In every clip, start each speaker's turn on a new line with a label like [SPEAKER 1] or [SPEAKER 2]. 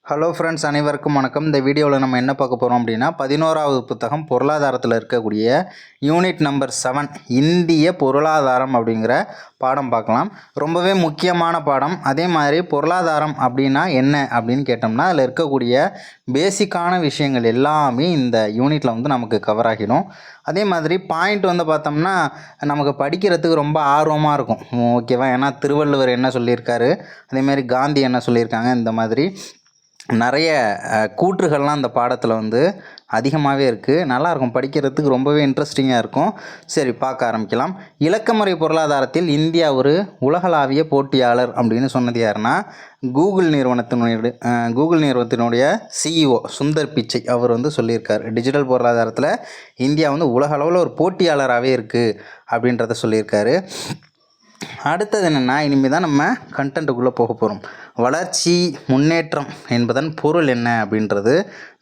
[SPEAKER 1] Hello friends, அனைவருக்கும் வணக்கம். இந்த வீடியோவில் நம்ம என்ன பார்க்க போகிறோம் அப்படின்னா 11வது புத்தகம் பொருளாதாரத்தில் இருக்கக்கூடிய யூனிட் நம்பர் 7 இந்திய பொருளாதாரம் அப்படிங்கிற பாடம் பார்க்கலாம். ரொம்பவே முக்கியமான பாடம். அதே மாதிரி பொருளாதாரம் அப்படின்னா என்ன அப்படின்னு கேட்டோம்னா அதில் இருக்கக்கூடிய பேசிக்கான விஷயங்கள் எல்லாமே இந்த யூனிட்டில் வந்து நமக்கு கவர் ஆகிடும். அதே மாதிரி பாயிண்ட் வந்து பார்த்தோம்னா நமக்கு படிக்கிறதுக்கு ரொம்ப ஆர்வமாக இருக்கும். ஓகேவா? ஏன்னா திருவள்ளுவர் என்ன சொல்லியிருக்காரு, அதேமாதிரி காந்தி என்ன சொல்லியிருக்காங்க, இந்த மாதிரி நிறைய கூற்றுகள்லாம் அந்த பாடத்தில் வந்து அதிகமாகவே இருக்குது. நல்லாயிருக்கும், படிக்கிறதுக்கு ரொம்பவே இன்ட்ரெஸ்டிங்காக இருக்கும். சரி, பார்க்க ஆரம்பிக்கலாம். இலக்கமுறை பொருளாதாரத்தில் இந்தியா ஒரு உலகளாவிய போட்டியாளர் அப்படின்னு சொன்னது யாருன்னா கூகுள் நிறுவனத்தினுடைய சிஇஓ சுந்தர் பிச்சை அவர் வந்து சொல்லியிருக்கார். டிஜிட்டல் பொருளாதாரத்தில் இந்தியா வந்து உலக அளவில் ஒரு போட்டியாளராகவே இருக்குது அப்படின்றத சொல்லியிருக்காரு. அடுத்தது என்னென்னா, இனிமேல் தான் நம்ம கண்டென்ட்டுக்குள்ளே போக போகிறோம். வளர்ச்சி முன்னேற்றம் என்பதன் பொருள் என்ன அப்படின்றது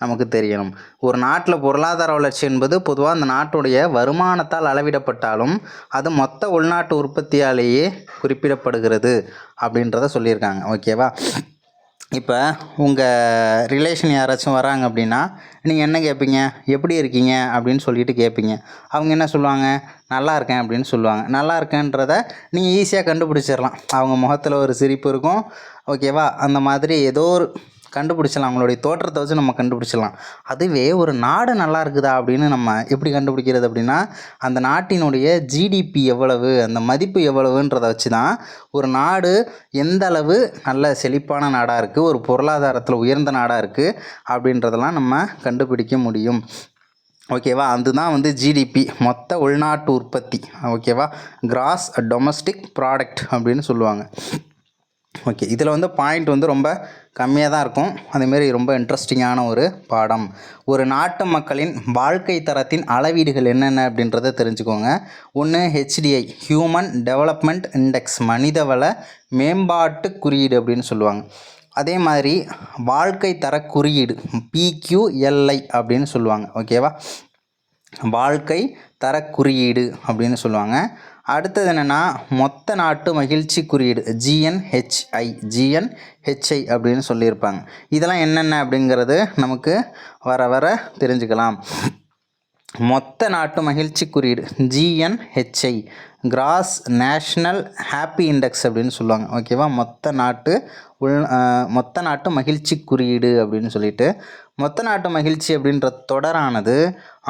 [SPEAKER 1] நமக்கு தெரியணும். ஒரு நாட்டில் பொருளாதார வளர்ச்சி என்பது பொதுவாக அந்த நாட்டுடைய வருமானத்தால் அளவிடப்பட்டாலும் அது மொத்த உள்நாட்டு உற்பத்தியாலேயே குறிப்பிடப்படுகிறது அப்படின்றத சொல்லியிருக்காங்க. ஓகேவா? இப்போ உங்கள் ரிலேஷன் யாராச்சும் வராங்க அப்படின்னா நீங்கள் என்ன கேட்பீங்க? எப்படி இருக்கீங்க அப்படின்னு சொல்லிட்டு கேட்பீங்க. அவங்க என்ன சொல்லுவாங்க? நல்லா இருக்கேன் அப்படின்னு சொல்லுவாங்க. நல்லா இருக்கேன்றதை நீங்கள் ஈஸியாக கண்டுபிடிச்சிடலாம். அவங்க முகத்தில் ஒரு சிரிப்பு இருக்கும். ஓகேவா? அந்த மாதிரி ஏதோ ஒரு கண்டுபிடிச்சலாம். அவங்களுடைய தோற்றத்தை வச்சு நம்ம கண்டுபிடிச்சிடலாம். அதுவே ஒரு நாடு நல்லா இருக்குதா அப்படின்னு நம்ம எப்படி கண்டுபிடிக்கிறது அப்படின்னா அந்த நாட்டினுடைய ஜிடிபி எவ்வளவு, அந்த மதிப்பு எவ்வளவுன்றதை வச்சு தான் ஒரு நாடு எந்த அளவு நல்ல செழிப்பான நாடாக இருக்குது, ஒரு பொருளாதாரத்தில் உயர்ந்த நாடாக இருக்குது அப்படின்றதெல்லாம் நம்ம கண்டுபிடிக்க முடியும். ஓகேவா? அதுதான் வந்து ஜிடிபி, மொத்த உள்நாட்டு உற்பத்தி. ஓகேவா? கிராஸ் டொமஸ்டிக் ப்ராடக்ட் அப்படின்னு சொல்லுவாங்க. ஓகே, இதில் வந்து பாயிண்ட் வந்து ரொம்ப கம்மியாக தான் இருக்கும். அதேமாரி ரொம்ப இன்ட்ரெஸ்டிங்கான ஒரு பாடம். ஒரு நாட்டு மக்களின் வாழ்க்கை தரத்தின் அளவீடுகள் என்னென்ன அப்படின்றத தெரிஞ்சுக்கோங்க. ஒன்று HDI, ஹியூமன் டெவலப்மெண்ட் இண்டெக்ஸ், மனிதவள மேம்பாட்டு குறியீடு அப்படின்னு சொல்லுவாங்க. அதே மாதிரி வாழ்க்கை தர குறியீடு PQLI அப்படின்னு சொல்லுவாங்க. ஓகேவா? வாழ்க்கை தர குறியீடு அப்படின்னு சொல்லுவாங்க. அடுத்தது என்னென்னா மொத்த நாட்டு மகிழ்ச்சி குறியீடு GNHI அப்படின்னு சொல்லியிருப்பாங்க. இதெல்லாம் என்னென்ன அப்படிங்கிறது நமக்கு வர வர தெரிஞ்சுக்கலாம். மொத்த நாட்டு மகிழ்ச்சி குறியீடு GNHI, cross national happy index அப்படின்னு சொல்லுவாங்க. ஓகேவா? மொத்த நாட்டு மகிழ்ச்சி குறியீடு அப்படின்னு சொல்லிட்டு மொத்த நாட்டு மகிழ்ச்சி அப்படின்ற தொடரானது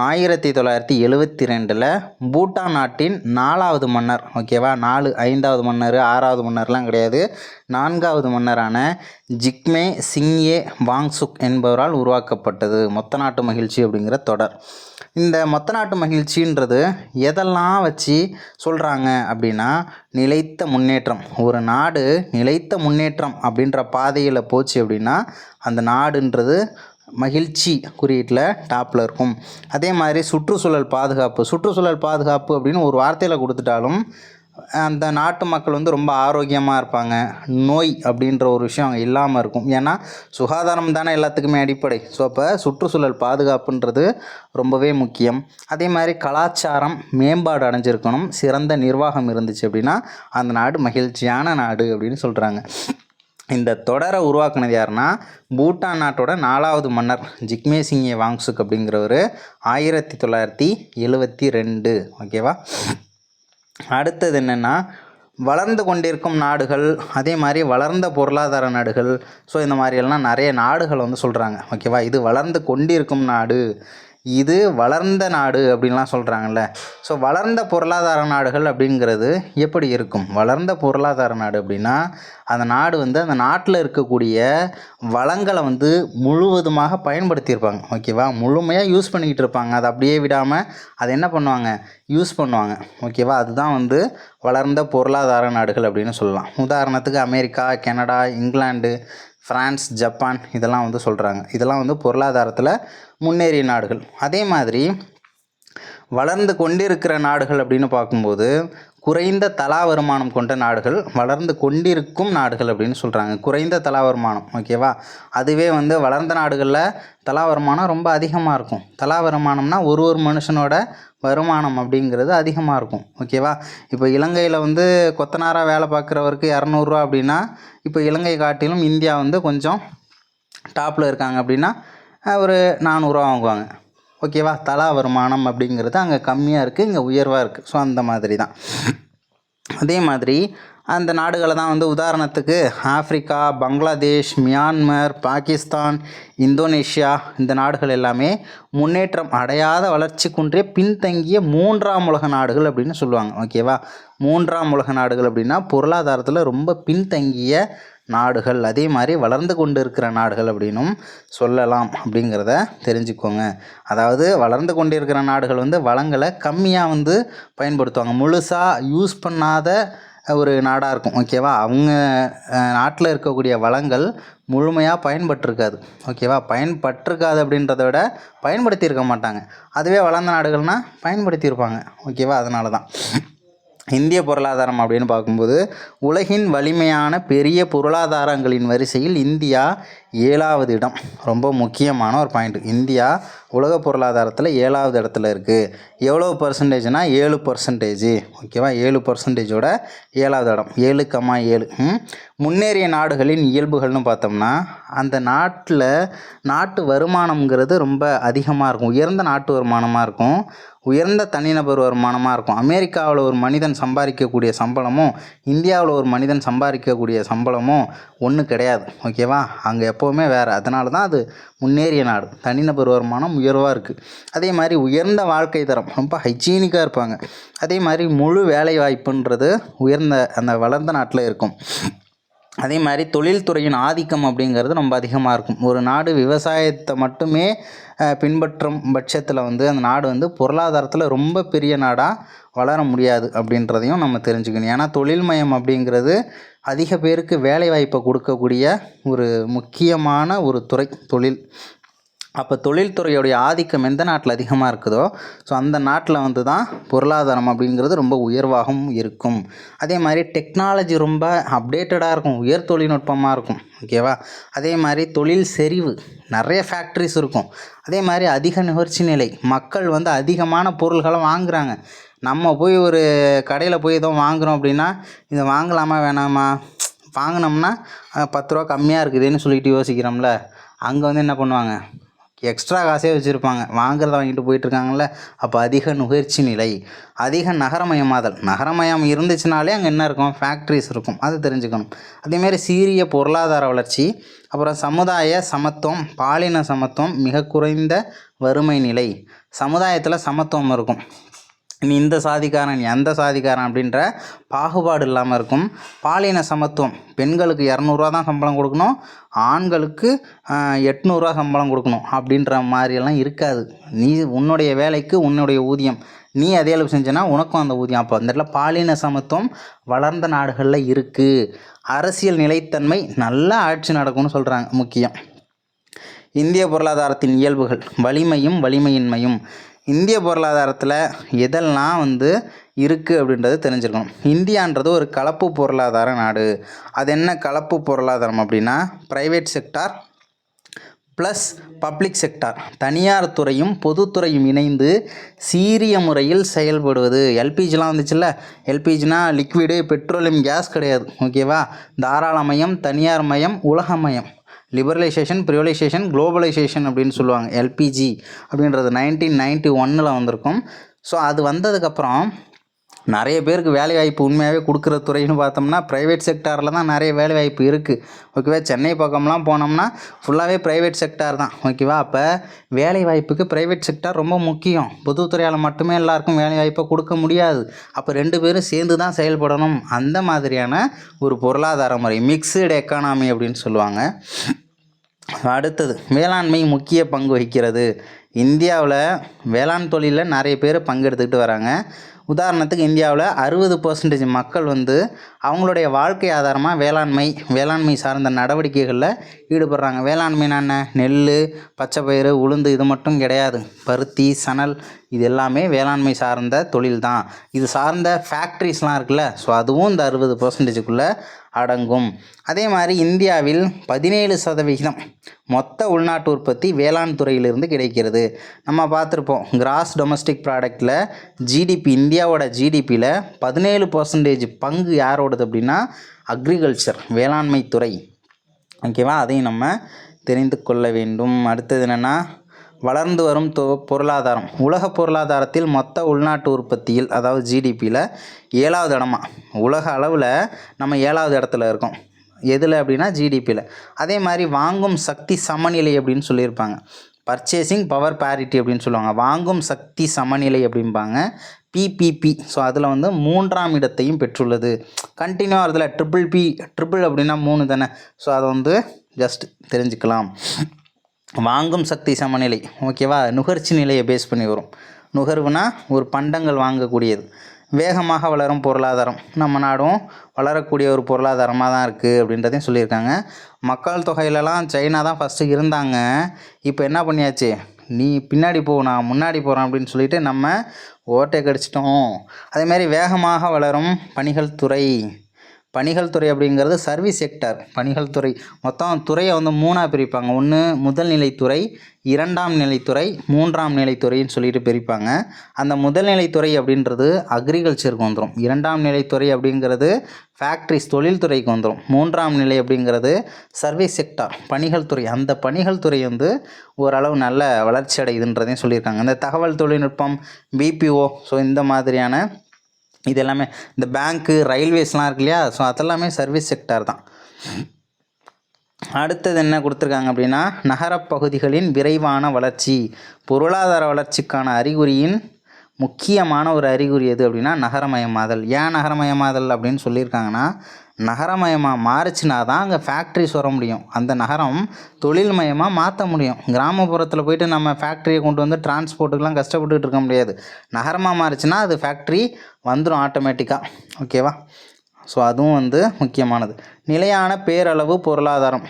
[SPEAKER 1] 1972 பூட்டான் நாட்டின் 4வது மன்னர். ஓகேவா? 5வது மன்னர் 6வது மன்னர்லாம் கிடையாது, 4வது மன்னரான ஜிக்மே சிங்யே வாங்சுக் என்பவரால் உருவாக்கப்பட்டது மொத்த நாட்டு மகிழ்ச்சி அப்படிங்கிற தொடர். இந்த மொத்த நாட்டு மகிழ்ச்சின்றது எதெல்லாம் வச்சு சொல்கிறாங்க அப்படின்னா நிலைத்த முன்னேற்றம். ஒரு நாடு நிலைத்த முன்னேற்றம் அப்படின்ற பாதையில் போச்சு அப்படின்னா அந்த நாடுன்றது மகிழ்ச்சி குறியீட்டில் டாப்பில் இருக்கும். அதே மாதிரி சுற்றுச்சூழல் பாதுகாப்பு அப்படின்னு ஒரு வார்த்தையில் கொடுத்துட்டாலும் அந்த நாட்டு மக்கள் வந்து ரொம்ப ஆரோக்கியமாக இருப்பாங்க. நோய் அப்படின்ற ஒரு விஷயம் அங்கே இல்லாமல் இருக்கும். ஏன்னா சுகாதாரம் தானே எல்லாத்துக்குமே அடிப்படை. ஸோ அப்போ சுற்றுச்சூழல் பாதுகாப்புன்றது ரொம்பவே முக்கியம். அதே மாதிரி கலாச்சாரம் மேம்பாடு அடைஞ்சிருக்கணும். சிறந்த நிர்வாகம் இருந்துச்சு அப்படின்னா அந்த நாடு மகிழ்ச்சியான நாடு அப்படின்னு சொல்கிறாங்க. இந்த தொடரை உருவாக்குனது யாருன்னா பூட்டான் நாட்டோட 4வது மன்னர் ஜிக்மே சிங்யே வாங்சுக் அப்படிங்கிறவர் 1972. ஓகேவா? அடுத்தது என்னென்னா வளர்ந்து கொண்டிருக்கும் நாடுகள், அதே மாதிரி வளர்ந்த பொருளாதார நாடுகள். ஸோ இந்த மாதிரியெல்லாம் நிறைய நாடுகள் வந்து சொல்கிறாங்க. ஓகேவா? இது வளர்ந்து கொண்டிருக்கும் நாடு, இது வளர்ந்த நாடு அப்படின்லாம் சொல்கிறாங்கல்ல. ஸோ வளர்ந்த பொருளாதார நாடுகள் அப்படிங்கிறது எப்படி இருக்கும்? வளர்ந்த பொருளாதார நாடு அப்படின்னா அந்த நாடு வந்து அந்த நாட்டில் இருக்கக்கூடிய வளங்களை வந்து முழுவதுமாக பயன்படுத்தியிருப்பாங்க. ஓகேவா? முழுமையாக யூஸ் பண்ணிக்கிட்டு இருப்பாங்க. அதை அப்படியே விடாமல் அதை என்ன பண்ணுவாங்க? யூஸ் பண்ணுவாங்க. ஓகேவா? அதுதான் வந்து வளர்ந்த பொருளாதார நாடுகள் அப்படின்னு சொல்லலாம். உதாரணத்துக்கு America, Canada, England, France, Japan இதெல்லாம் வந்து சொல்கிறாங்க. இதெல்லாம் வந்து பொருளாதாரத்தில் முன்னேறிய நாடுகள். அதே மாதிரி வளர்ந்து கொண்டிருக்கிற நாடுகள் அப்படின்னு பார்க்கும்போது குறைந்த தலா வருமானம் கொண்ட நாடுகள் வளர்ந்து கொண்டிருக்கும் நாடுகள் அப்படின்னு சொல்கிறாங்க. குறைந்த தலா வருமானம். ஓகேவா? அதுவே வந்து வளர்ந்த நாடுகளில் தலா வருமானம் ரொம்ப அதிகமாக இருக்கும். தலா வருமானம்னா ஒரு மனுஷனோட வருமானம் அப்படிங்கிறது அதிகமாக இருக்கும். ஓகேவா? இப்போ இலங்கையில் வந்து கொத்தனாராக வேலை பார்க்குறவருக்கு 200 ரூபா அப்படின்னா இப்போ இலங்கை காட்டிலும் இந்தியா வந்து கொஞ்சம் டாப்பில் இருக்காங்க அப்படின்னா ஒரு 400 வாங்குவாங்க. ஓகேவா? தலா வருமானம் அப்படிங்கிறது அங்கே கம்மியாக இருக்குது, இங்கே உயர்வாக இருக்குது. ஸோ அந்த மாதிரி தான். அதே மாதிரி அந்த நாடுகளை தான் வந்து உதாரணத்துக்கு Africa, Bangladesh, Myanmar, Pakistan, Indonesia இந்த நாடுகள் எல்லாமே முன்னேற்றம் அடையாத வளர்ச்சி குன்றிய பின்தங்கிய 3ஆம் உலக நாடுகள் அப்படின்னு சொல்லுவாங்க. ஓகேவா? 3ஆம் உலக நாடுகள் அப்படின்னா பொருளாதாரத்தில் ரொம்ப பின்தங்கிய நாடுகள், அதே மாதிரி வளர்ந்து கொண்டு இருக்கிற நாடுகள் அப்படின்னும் சொல்லலாம் அப்படிங்கிறத தெரிஞ்சுக்கோங்க. அதாவது வளர்ந்து கொண்டு இருக்கிற நாடுகள் வந்து வளங்களை கம்மியாக வந்து பயன்படுத்துவாங்க, முழுசாக யூஸ் பண்ணாத ஒரு நாடாக இருக்கும். ஓகேவா? அவங்க நாட்டில் இருக்கக்கூடிய வளங்கள் முழுமையாக பயன்பட்டிருக்காது. ஓகேவா? பயன்பட்டிருக்காது அப்படின்றத விட பயன்படுத்தியிருக்க மாட்டாங்க. அதுவே வளர்ந்த நாடுகள்னால் பயன்படுத்தியிருப்பாங்க. ஓகேவா? அதனால தான் இந்திய பொருளாதாரம் அப்படின்னு பார்க்கும்போது உலகின் வலிமையான பெரிய பொருளாதாரங்களின் வரிசையில் இந்தியா 7வது இடம். ரொம்ப முக்கியமான ஒரு பாயிண்ட். இந்தியா உலக பொருளாதாரத்தில் 7வது இடத்துல இருக்குது. எவ்வளோ பர்சன்டேஜ்னால் 7%. ஓகேவா? 7%ஓட 7வது இடம். 7,7. முன்னேறிய நாடுகளின் இயல்புகள்னு பார்த்தோம்னா அந்த நாட்டு வருமானம்ங்கிறது ரொம்ப அதிகமாக இருக்கும். உயர்ந்த நாட்டு வருமானமாக இருக்கும், உயர்ந்த தனிநபர் வருமானமாக இருக்கும். அமெரிக்காவில் ஒரு மனிதன் சம்பாதிக்கக்கூடிய சம்பளமும் இந்தியாவில் ஒரு மனிதன் சம்பாதிக்கக்கூடிய சம்பளமும் ஒன்று கிடையாது. ஓகேவா? அங்கே எப்போவுமே வேறு. அதனால தான் அது முன்னேறிய நாடு. தனிநபர் வருமானம் உயர்வாக இருக்குது. அதே மாதிரி உயர்ந்த வாழ்க்கை தரம், ரொம்ப ஹைஜீனிக்காக இருப்பாங்க. அதே மாதிரி முழு வேலை வாய்ப்புன்றது உயர்ந்த அந்த வளர்ந்த நாட்டில் இருக்கும். அதே மாதிரி தொழில்துறையின் ஆதிக்கம் அப்படிங்கிறது ரொம்ப அதிகமாக இருக்கும். ஒரு நாடு விவசாயத்தை மட்டுமே பின்பற்றும் பட்சத்தில் வந்து அந்த நாடு வந்து பொருளாதாரத்தில் ரொம்ப பெரிய நாடாக வளர முடியாது அப்படின்றதையும் நம்ம தெரிஞ்சுக்கணும். ஏன்னா தொழில்மயம் அப்படிங்கிறது அதிக பேருக்கு வேலை வாய்ப்பை கொடுக்கக்கூடிய ஒரு முக்கியமான ஒரு துறை தொழில். அப்போ தொழில்துறையுடைய ஆதிக்கம் எந்த நாட்டில் அதிகமாக இருக்குதோ ஸோ அந்த நாட்டில் வந்து தான் பொருளாதாரம் அப்படிங்கிறது ரொம்ப உயர்வாகவும் இருக்கும். அதே மாதிரி டெக்னாலஜி ரொம்ப அப்டேட்டடாக இருக்கும், உயர் தொழில்நுட்பமாக இருக்கும். ஓகேவா? அதே மாதிரி தொழில் செறிவு, நிறைய ஃபேக்ட்ரிஸ் இருக்கும். அதே மாதிரி அதிக நுகர்ச்சி நிலை, மக்கள் வந்து அதிகமான பொருள்களை வாங்குகிறாங்க. நம்ம போய் ஒரு கடையில் போய் ஏதோ வாங்குகிறோம் அப்படின்னா இதை வாங்கலாமா வேணாமா, வாங்கினோம்னா 10 ரூபா கம்மியாக இருக்குதுன்னு சொல்லிட்டு யோசிக்கிறோம்ல. அங்கே வந்து என்ன பண்ணுவாங்க, எக்ஸ்ட்ரா காசே வச்சுருப்பாங்க, வாங்குறத வாங்கிட்டு போயிட்டுருக்காங்கல்ல. அப்போ அதிக நுகர்ச்சி நிலை, அதிக நகரமயமாதல். நகரமயம் இருந்துச்சுனாலே அங்கே என்ன இருக்கும், ஃபேக்ட்ரிஸ் இருக்கும். அது தெரிஞ்சுக்கணும். அதேமாரி சீரிய பொருளாதார வளர்ச்சி, அப்புறம் சமுதாய சமத்துவம், பாலின சமத்துவம், மிக குறைந்த வறுமை நிலை. சமுதாயத்தில் சமத்துவம் இருக்கும். நீ இந்த சாதிக்காரன், நீ அந்த சாதிக்காரன் அப்படின்ற பாகுபாடு இல்லாமல் இருக்கும். பாலின சமத்துவம், பெண்களுக்கு 200 தான் சம்பளம் கொடுக்கணும், ஆண்களுக்கு 800 சம்பளம் கொடுக்கணும் அப்படின்ற மாதிரியெல்லாம் இருக்காது. நீ உன்னுடைய வேலைக்கு உன்னுடைய ஊதியம், நீ அதே அளவு செஞ்சனா உனக்கும் அந்த ஊதியம். அப்போ அந்த இடத்துல பாலின சமத்துவம் வளர்ந்த நாடுகளில் இருக்குது. அரசியல் நிலைத்தன்மை, நல்ல ஆட்சி நடக்கும்னு சொல்கிறாங்க. முக்கியம் இந்திய பொருளாதாரத்தின் இயல்புகள், வலிமையும் வலிமையின்மையும். இந்திய பொருளாதாரத்தில் எதெல்லாம் வந்து இருக்குது அப்படின்றது தெரிஞ்சுருக்கணும். இந்தியான்றது ஒரு கலப்பு பொருளாதார நாடு. அது என்ன கலப்பு பொருளாதாரம் அப்படின்னா private sector plus public sector, தனியார் துறையும் பொதுத்துறையும் இணைந்து சீரிய முறையில் செயல்படுவது. எல்பிஜிலாம் வந்துச்சுல்ல, எல்பிஜினா லிக்விடு பெட்ரோலியம் கேஸ் கிடையாது. ஓகேவா? தாராளமயம், தனியார் மயம், உலகமயம், லிபரலைசேஷன், ப்ரிவலைசேஷன், குளோபலைசேஷன் அப்படின்னு சொல்லுவாங்க. எல்பிஜி அப்படின்றது 1991 வந்திருக்கும். ஸோ அது வந்ததுக்கப்புறம் நிறைய பேருக்கு வேலைவாய்ப்பு உண்மையாகவே கொடுக்குற துறைன்னு பார்த்தோம்னா ப்ரைவேட் செக்டாரில் தான் நிறைய வேலைவாய்ப்பு இருக்குது. ஓகேவா? சென்னை பக்கம்லாம் போனோம்னா ஃபுல்லாகவே ப்ரைவேட் செக்டார் தான். ஓகேவா? அப்போ வேலைவாய்ப்புக்கு ப்ரைவேட் செக்டார் ரொம்ப முக்கியம். பொதுத்துறையால் மட்டுமே எல்லாருக்கும் வேலைவாய்ப்பை கொடுக்க முடியாது. அப்போ 2 பேரும் சேர்ந்து தான் செயல்படணும். அந்த மாதிரியான ஒரு பொருளாதார முறை, மிக்சடு எக்கானாமி அப்படின்னு சொல்லுவாங்க. அடுத்தது வேளாண்மை முக்கிய பங்கு வகிக்கிறது. இந்தியாவில் வேளாண் தொழிலில் நிறைய பேர் பங்கெடுத்துக்கிட்டு வராங்க. உதாரணத்துக்கு இந்தியாவில் 60% மக்கள் வந்து அவங்களுடைய வாழ்க்கை ஆதாரமாக வேளாண்மை சார்ந்த நடவடிக்கைகளில் ஈடுபடுறாங்க. வேளாண்மைனா என்ன, நெல், பச்சைப்பயிறு, உளுந்து இது மட்டும் கிடையாது. பருத்தி, சணல் இது எல்லாமே வேளாண்மை சார்ந்த தொழில் தான். இது சார்ந்த ஃபேக்ட்ரிஸ்லாம் இருக்குல்ல, ஸோ அதுவும் இந்த 60%க்குள்ளே அடங்கும். அதே மாதிரி இந்தியாவில் 17% மொத்த உள்நாட்டு உற்பத்தி வேளாண் துறையிலிருந்து கிடைக்கிறது. நம்ம பார்த்துருப்போம், கிராஸ் டொமஸ்டிக் ப்ராடக்டில் ஜிடிபி, இந்தியாவோட ஜிடிபியில் 17% பங்கு யாரோடது அப்படின்னா அக்ரிகல்ச்சர், வேளாண்மை துறை. ஓகேவா? அதையும் நம்ம தெரிந்து கொள்ள வேண்டும். அடுத்தது என்னென்னா வளர்ந்து வரும் பொருளாதாரம். உலக பொருளாதாரத்தில் மொத்த உள்நாட்டு உற்பத்தியில் அதாவது ஜிடிபியில் 7வது இடமா. உலக அளவில் நம்ம 7வது இடத்துல இருக்கோம். எதில் அப்படின்னா ஜிடிபியில். அதே மாதிரி வாங்கும் சக்தி சமநிலை அப்படின்னு சொல்லியிருப்பாங்க. பர்ச்சேசிங் பவர் பேரிட்டி அப்படின்னு சொல்லுவாங்க. வாங்கும் சக்தி சமநிலை அப்படிம்பாங்க, பிபிபி. ஸோ அதில் வந்து 3ஆம் இடத்தையும் பெற்றுள்ளது. கண்டினியூவாக அதில் ட்ரிபிள் அப்படின்னா 3 தானே. ஸோ அதை வந்து ஜஸ்ட் தெரிஞ்சுக்கலாம். வாங்கும் சக்தி சமநிலை, ஓகேவா. நுகர்ச்சி நிலையை பேஸ் பண்ணி வரும். நுகர்வுனா ஒரு பண்டங்கள் வாங்கக்கூடியது. வேகமாக வளரும் பொருளாதாரம். நம்ம நாடும் வளரக்கூடிய ஒரு பொருளாதாரமாக தான் இருக்குது அப்படின்றதையும் சொல்லியிருக்காங்க. மக்கள் தொகையிலலாம் சைனா தான் ஃபஸ்ட்டு இருந்தாங்க. இப்போ என்ன பண்ணியாச்சு, நீ பின்னாடி போ நான் முன்னாடி போகிறேன் அப்படின்னு சொல்லிட்டு நம்ம ஓட்டை கடிச்சிட்டோம். அதேமாதிரி வேகமாக வளரும் பணிகள் துறை. பணிகள் துறை அப்படிங்கிறது சர்வீஸ் செக்டர். பணிகள் துறை மொத்தம் துறையை வந்து 3ஆக பிரிப்பாங்க. ஒன்று முதல் நிலைத்துறை, 2ஆம் நிலைத்துறை, 3ஆம் நிலைத்துறைன்னு சொல்லிட்டு பிரிப்பாங்க. அந்த முதல் நிலைத்துறை அப்படின்றது அக்ரிகல்ச்சருக்கு வந்துடும். 2ஆம் நிலைத்துறை அப்படிங்கிறது ஃபேக்ட்ரிஸ் தொழில்துறைக்கு வந்துடும். 3ஆம் நிலை அப்படிங்கிறது சர்வீஸ் செக்டார் பணிகள் துறை. அந்த பணிகள் துறை வந்து ஓரளவு நல்ல வளர்ச்சி அடையுதுன்றதையும் சொல்லியிருக்காங்க. இந்த தகவல் தொழில்நுட்பம், பிபிஓ, ஸோ இந்த மாதிரியான இது எல்லாமே, இந்த பேங்க்கு, ரயில்வேஸ்லாம் இருக்கு இல்லையா, ஸோ அதெல்லாமே சர்வீஸ் செக்டார் தான். அடுத்தது என்ன கொடுத்துருக்காங்க அப்படின்னா நகரப்பகுதிகளின் விரைவான வளர்ச்சி. பொருளாதார வளர்ச்சிக்கான அறிகுறியின் முக்கியமான ஒரு அறிகுறி எது அப்படின்னா நகரமயமாதல். ஏன் நகரமயமாதல் அப்படின்னு சொல்லியிருக்காங்கன்னா, நகரமயமாக மாறுச்சுனா தான் அங்கே ஃபேக்ட்ரிஸ் வர முடியும். அந்த நகரம் தொழில்மயமாக மாற்ற முடியும். கிராமப்புறத்தில் போயிட்டு நம்ம ஃபேக்ட்ரியை கொண்டு வந்து டிரான்ஸ்போர்ட்டுக்கெலாம் கஷ்டப்பட்டுக்கிட்டு இருக்க முடியாது. நகரமாக மாறுச்சுன்னா அது ஃபேக்ட்ரி வந்துடும் ஆட்டோமேட்டிக்காக, ஓகேவா. ஸோ அதுவும் வந்து முக்கியமானது. நிலையான பேரளவு பொருளாதாரம்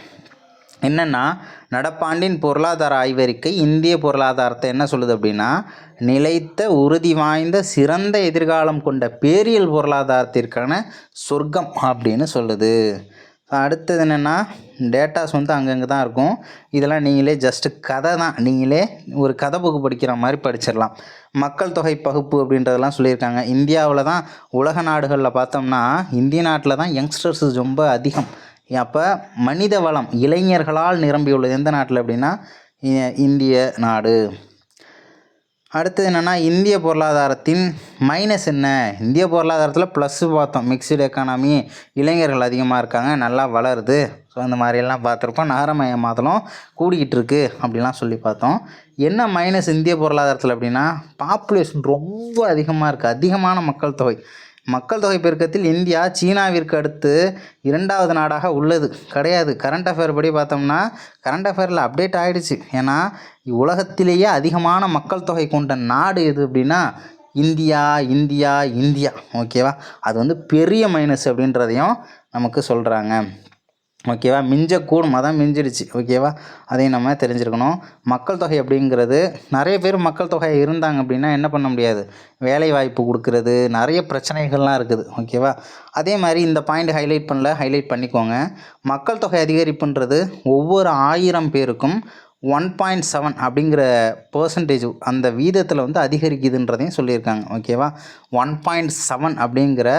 [SPEAKER 1] என்னென்னா, நடப்பாண்டின் பொருளாதார ஆய்வறிக்கை இந்திய பொருளாதாரத்தை என்ன சொல்லுது அப்படின்னா, நிலைத்த உறுதி வாய்ந்த சிறந்த எதிர்காலம் கொண்ட பேரியல் பொருளாதாரத்திற்கான சொர்க்கம் அப்படின்னு சொல்லுது. அடுத்தது என்னென்னா டேட்டாஸ் வந்து அங்கங்கே தான் இருக்கும். இதெல்லாம் நீங்களே ஜஸ்ட்டு கதை தான், நீங்களே ஒரு கதை புக்கு படிக்கிற மாதிரி படிச்சிடலாம். மக்கள் தொகை பகுப்பு அப்படின்றதெல்லாம் சொல்லியிருக்காங்க. இந்தியாவில் தான் உலக நாடுகளில் பார்த்தோம்னா இந்திய நாட்டில் தான் யங்ஸ்டர்ஸ் ரொம்ப அதிகம். அப்போ மனித வளம் இளைஞர்களால் நிரம்பியுள்ளது எந்த நாட்டில் அப்படின்னா இந்திய நாடு. அடுத்தது என்னென்னா இந்திய பொருளாதாரத்தின் மைனஸ் என்ன. இந்திய பொருளாதாரத்தில் ப்ளஸ்ஸு பார்த்தோம், மிக்சடு எக்கானமி, இளைஞர்கள் அதிகமாக இருக்காங்க, நல்லா வளருது. ஸோ அந்த மாதிரியெல்லாம் பார்த்துருப்போம். நகரமயமாதலும் கூடிக்கிட்டு இருக்குது அப்படிலாம் சொல்லி பார்த்தோம். என்ன மைனஸ் இந்திய பொருளாதாரத்தில் அப்படின்னா பாப்புலேஷன் ரொம்ப அதிகமாக இருக்குது, அதிகமான மக்கள் தொகை. மக்கள் தொகை பெருக்கத்தில் இந்தியா சீனாவிற்கு அடுத்து 2வது நாடாக உள்ளது கிடையாது. கரண்ட் அஃபேர் படி பார்த்தோம்னா கரண்ட் அஃபேரில் அப்டேட் ஆகிடுச்சு. ஏன்னா உலகத்திலேயே அதிகமான மக்கள் தொகை கொண்ட நாடு எது அப்படின்னா இந்தியா இந்தியா இந்தியா, ஓகேவா. அது வந்து பெரிய மைனஸ் அப்படின்றதையும் நமக்கு சொல்கிறாங்க, ஓகேவா. மிஞ்சக்கூடும், அதான் மிஞ்சிடுச்சு, ஓகேவா. அதையும் நம்ம தெரிஞ்சுருக்கணும். மக்கள் தொகை அப்படிங்கிறது நிறைய பேர் மக்கள் தொகை இருந்தாங்க அப்படின்னா என்ன பண்ண முடியாது, வேலை வாய்ப்பு கொடுக்கறது, நிறைய பிரச்சனைகள்லாம் இருக்குது, ஓகேவா. அதே மாதிரி இந்த பாயிண்ட் ஹைலைட் பண்ணிக்கோங்க. மக்கள் தொகை அதிகரிப்புன்றது ஒவ்வொரு 1000 பேருக்கும் 1.7 அப்படிங்கிற பர்சன்டேஜ் அந்த வீதத்தில் வந்து அதிகரிக்குதுன்றதையும் சொல்லியிருக்காங்க, ஓகேவா. 1.7 அப்படிங்கிற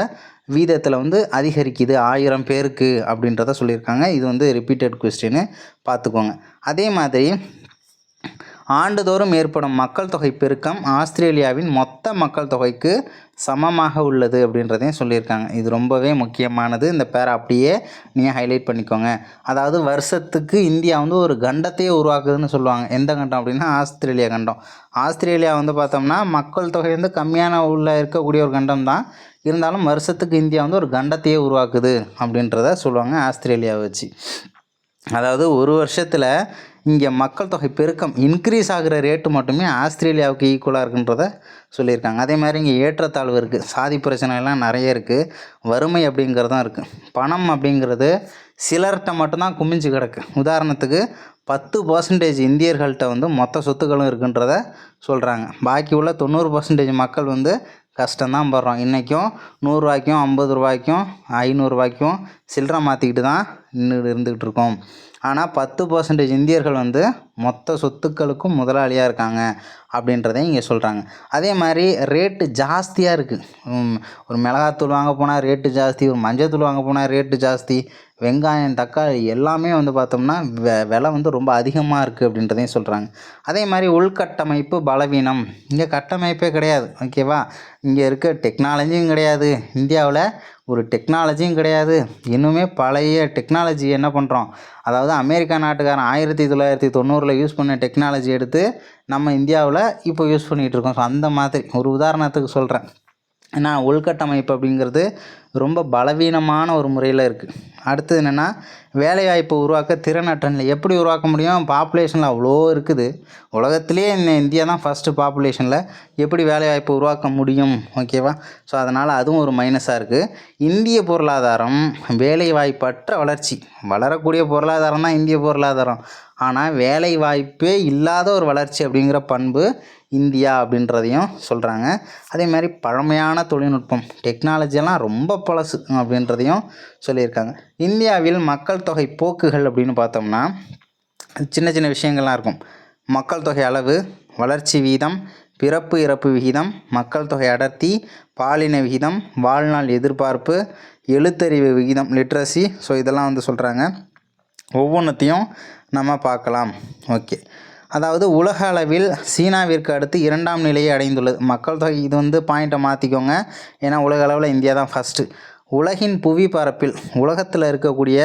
[SPEAKER 1] வீதத்தில் வந்து அதிகரிக்குது 1000 பேருக்கு அப்படின்றத சொல்லியிருக்காங்க. இது வந்து ரிப்பீட்டட் கொஸ்டின்னு பார்த்துக்கோங்க. அதே மாதிரி ஆண்டுதோறும் ஏற்படும் மக்கள் தொகை பெருக்கம் ஆஸ்திரேலியாவின் மொத்த மக்கள் தொகைக்கு சமமாக உள்ளது அப்படின்றதையும் சொல்லியிருக்காங்க. இது ரொம்பவே முக்கியமானது. இந்த பேரை அப்படியே நீங்கள் ஹைலைட் பண்ணிக்கோங்க. அதாவது வருஷத்துக்கு இந்தியா வந்து ஒரு கண்டத்தையே உருவாக்குதுன்னு சொல்லுவாங்க. எந்த கண்டம் அப்படின்னா ஆஸ்திரேலியா கண்டம். ஆஸ்திரேலியா வந்து பார்த்தோம்னா மக்கள் தொகை வந்து கம்மியான உள்ள இருக்கக்கூடிய ஒரு கண்டம் தான். இருந்தாலும் வருஷத்துக்கு இந்தியா வந்து ஒரு கண்டத்தையே உருவாக்குது அப்படின்றத சொல்லுவாங்க ஆஸ்திரேலியாவை வச்சு. அதாவது ஒரு வருஷத்தில் இங்கே மக்கள் தொகை பெருக்கம் இன்க்ரீஸ் ஆகிற ரேட்டு மட்டுமே ஆஸ்திரேலியாவுக்கு ஈக்குவலாக இருக்குன்றத சொல்லியிருக்காங்க. அதே மாதிரி இங்கே ஏற்றத்தாழ்வு இருக்குது, சாதி பிரச்சனைலாம் நிறைய இருக்குது, வறுமை அப்படிங்கிறதும் இருக்குது. பணம் அப்படிங்கிறது சிலர்கிட்ட மட்டும்தான் குமிஞ்சு கிடக்கு. உதாரணத்துக்கு 10% இந்தியர்கள்ட்ட வந்து மொத்த சொத்துக்களும் இருக்குன்றத சொல்கிறாங்க. பாக்கி உள்ள 90% மக்கள் வந்து கஷ்டம்தான் படுறோம். இன்றைக்கும் 100 ரூபாய்க்கும் 50 ரூபாய்க்கும் 500 ரூபாய்க்கும் சில்லறை மாற்றிக்கிட்டு தான் இருந்துக்கிட்டு இருக்கோம். ஆனால் 10% இந்தியர்கள் வந்து மொத்த சொத்துக்களுக்கும் முதலாளியாக இருக்காங்க அப்படின்றதையும் இங்கே சொல்கிறாங்க. அதே மாதிரி ரேட்டு ஜாஸ்தியாக இருக்குது. ஒரு மிளகாத்தூள் வாங்க போனால் ரேட்டு ஜாஸ்தி, ஒரு மஞ்சத்தூள் வாங்க போனால் ரேட்டு ஜாஸ்தி, வெங்காயம் தக்காளி எல்லாமே வந்து பார்த்தோம்னா விலை வந்து ரொம்ப அதிகமாக இருக்குது அப்படின்றதையும் சொல்கிறாங்க. அதே மாதிரி உள்கட்டமைப்பு பலவீனம், இங்கே கட்டமைப்பே கிடையாது. ஓகேவா, இங்கே இருக்க டெக்னாலஜியும் கிடையாது, இந்தியாவில் ஒரு டெக்னாலஜியும் கிடையாது. இன்னுமே பழைய டெக்னாலஜி என்ன பண்ணுறோம், அதாவது அமெரிக்கா நாட்டுக்காரன் 1990 யூஸ் பண்ண டெக்னாலஜி எடுத்து நம்ம இந்தியாவில் இப்போ யூஸ் பண்ணிகிட்ருக்கோம். ஸோ அந்த மாதிரி ஒரு உதாரணத்துக்கு சொல்கிறேன். ஏன்னா உள்கட்டமைப்பு அப்படிங்கிறது ரொம்ப பலவீனமான ஒரு முறையில் இருக்குது. அடுத்தது என்னென்னா, வேலைவாய்ப்பு உருவாக்க திறனற்ற நிலை. எப்படி உருவாக்க முடியும், பாப்புலேஷனில் அவ்வளோ இருக்குது, உலகத்திலே இந்தியா தான் ஃபஸ்ட்டு பாப்புலேஷனில், எப்படி வேலைவாய்ப்பு உருவாக்க முடியும்? ஓகேவா, ஸோ அதனால் அதுவும் ஒரு மைனஸாக இருக்குது. இந்திய பொருளாதாரம் வேலைவாய்ப்பற்ற வளர்ச்சி, வளரக்கூடிய பொருளாதாரம் தான் இந்திய பொருளாதாரம், ஆனால் வேலைவாய்ப்பே இல்லாத ஒரு வளர்ச்சி அப்படிங்கிற பண்பு இந்தியா அப்படின்றதையும் சொல்கிறாங்க. அதே மாதிரி பழமையான தொழில்நுட்பம், டெக்னாலஜியெல்லாம் ரொம்ப பழசு அப்படின்றதையும் சொல்லியிருக்காங்க. இந்தியாவில் மக்கள் தொகை போக்குகள் அப்படின்னு பார்த்தோம்னா சின்ன சின்ன விஷயங்கள்லாம் இருக்கும். மக்கள் தொகை அளவு, வளர்ச்சி வீதம், பிறப்பு இறப்பு விகிதம், மக்கள் தொகை அடர்த்தி, பாலின விகிதம், வாழ்நாள் எதிர்பார்ப்பு, எழுத்தறிவு விகிதம், லிட்ரஸி. ஸோ இதெல்லாம் வந்து சொல்கிறாங்க. ஒவ்வொன்றத்தையும் நம்ம பார்க்கலாம். ஓகே, அதாவது உலக அளவில் சீனாவிற்கு அடுத்து 2ஆம் நிலையை அடைந்துள்ளது மக்கள் தொகை. இது வந்து பாயிண்ட்டை மாற்றிக்கோங்க, ஏன்னா உலக அளவில் இந்தியா தான் ஃபஸ்ட்டு. உலகின் புவி பரப்பில் உலகத்தில் இருக்கக்கூடிய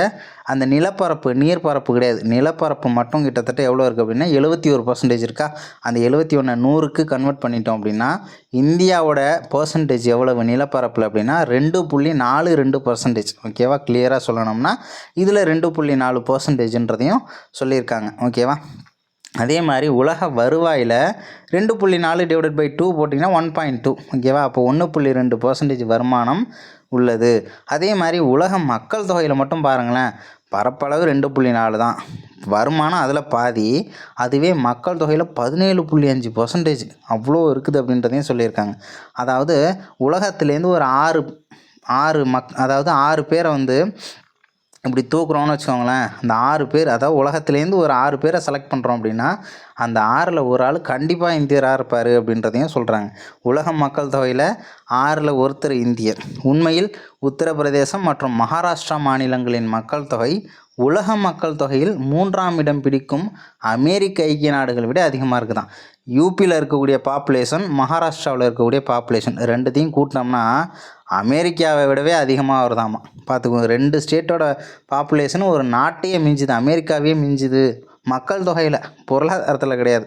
[SPEAKER 1] அந்த நிலப்பரப்பு, நீர்ப்பரப்பு கிடையாது, நிலப்பரப்பு மட்டும் கிட்டத்தட்ட எவ்வளோ இருக்குது அப்படின்னா 71% இருக்கா. அந்த 71 100க்கு கன்வெர்ட் பண்ணிட்டோம் அப்படின்னா இந்தியாவோட பர்சன்டேஜ் எவ்வளவு நிலப்பரப்பில் அப்படின்னா 2.42%. ஓகேவா, கிளியராக சொல்லணும்னா இதில் 2.4%ன்றதையும் சொல்லியிருக்காங்க. ஓகேவா, அதே மாதிரி உலக வருவாயில் 2.4 டிவைடட் பை 2 போட்டிங்கன்னா 1.2. ஓகேவா, அப்போ 1.2% வருமானம் உள்ளது. அதே மாதிரி உலக மக்கள் தொகையில் மட்டும் பாருங்களேன், பரப்பளவு 2.4 தான், வருமானம் அதில் பாதி, அதுவே மக்கள் தொகையில் 17.5% அவ்வளோ இருக்குது அப்படின்றதையும் சொல்லியிருக்காங்க. அதாவது உலகத்துலேருந்து ஒரு அதாவது 6 பேரை வந்து இப்படி தூக்குறோன்னு வச்சுக்கோங்களேன். அந்த 6 பேர், அதாவது உலகத்துலேருந்து ஒரு 6 பேரை செலக்ட் பண்ணுறோம் அப்படின்னா அந்த 6ல் ஒரு ஆள் கண்டிப்பாக இந்தியராக இருப்பார் அப்படின்றதையும் சொல்கிறாங்க. உலக மக்கள் தொகையில் 6ல் ஒருத்தர் இந்தியர். உண்மையில் உத்தரப்பிரதேசம் மற்றும் மகாராஷ்டிரா மாநிலங்களின் மக்கள் தொகை உலக மக்கள் தொகையில் 3ஆம் இடம் பிடிக்கும் அமெரிக்க ஐக்கிய நாடுகளை விட அதிகமாக இருக்குதான். யூபியில் இருக்கக்கூடிய பாப்புலேஷன், மகாராஷ்டிராவில் இருக்கக்கூடிய பாப்புலேஷன் ரெண்டுத்தையும் கூட்டினோம்னா அமெரிக்காவை விடவே அதிகமாக வருதாமா. பார்த்துக்கோங்க, 2 ஸ்டேட்டோட பாப்புலேஷன் ஒரு நாட்டையே மிஞ்சுது, அமெரிக்காவே மிஞ்சுது மக்கள் தொகையில், பொருளாதாரத்தில் கிடையாது.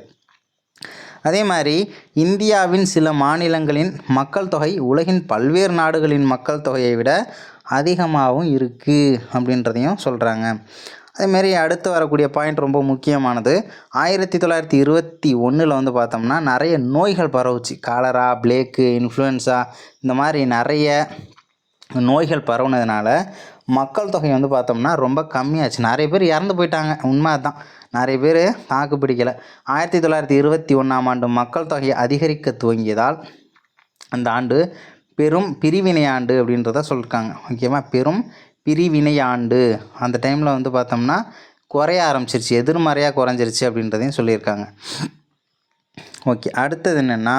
[SPEAKER 1] அதே மாதிரி இந்தியாவின் சில மாநிலங்களின் மக்கள் தொகை உலகின் பல்வேறு நாடுகளின் மக்கள் தொகையை விட அதிகமாகவும் இருக்குது அப்படின்றதையும் சொல்கிறாங்க. அதேமாரி அடுத்து வரக்கூடிய பாயிண்ட் ரொம்ப முக்கியமானது. 1921 வந்து பார்த்தோம்னா நிறைய நோய்கள் பரவுச்சு. காலரா, பிளேக்கு, இன்ஃப்ளூயன்ஸா, இந்த மாதிரி நிறைய நோய்கள் பரவுனதுனால மக்கள் தொகை வந்து பார்த்தோம்னா ரொம்ப கம்மியாச்சு. நிறைய பேர் இறந்து போயிட்டாங்க, உண்மை அதுதான். நிறைய பேர் தாக்கு பிடிக்கலை. 1921ஆம் ஆண்டு மக்கள் தொகையை அதிகரிக்க துவங்கியதால் அந்த ஆண்டு பெரும் பிரிவினை ஆண்டு அப்படின்றத சொல்லியிருக்காங்க. ஓகேவா, பெரும் பிரிவினை ஆண்டு. அந்த டைமில் வந்து பார்த்தோம்னா குறைய ஆரம்பிச்சிருச்சு, எதிர்மறையாக குறைஞ்சிருச்சு அப்படின்றதையும் சொல்லியிருக்காங்க. ஓகே, அடுத்தது என்னென்னா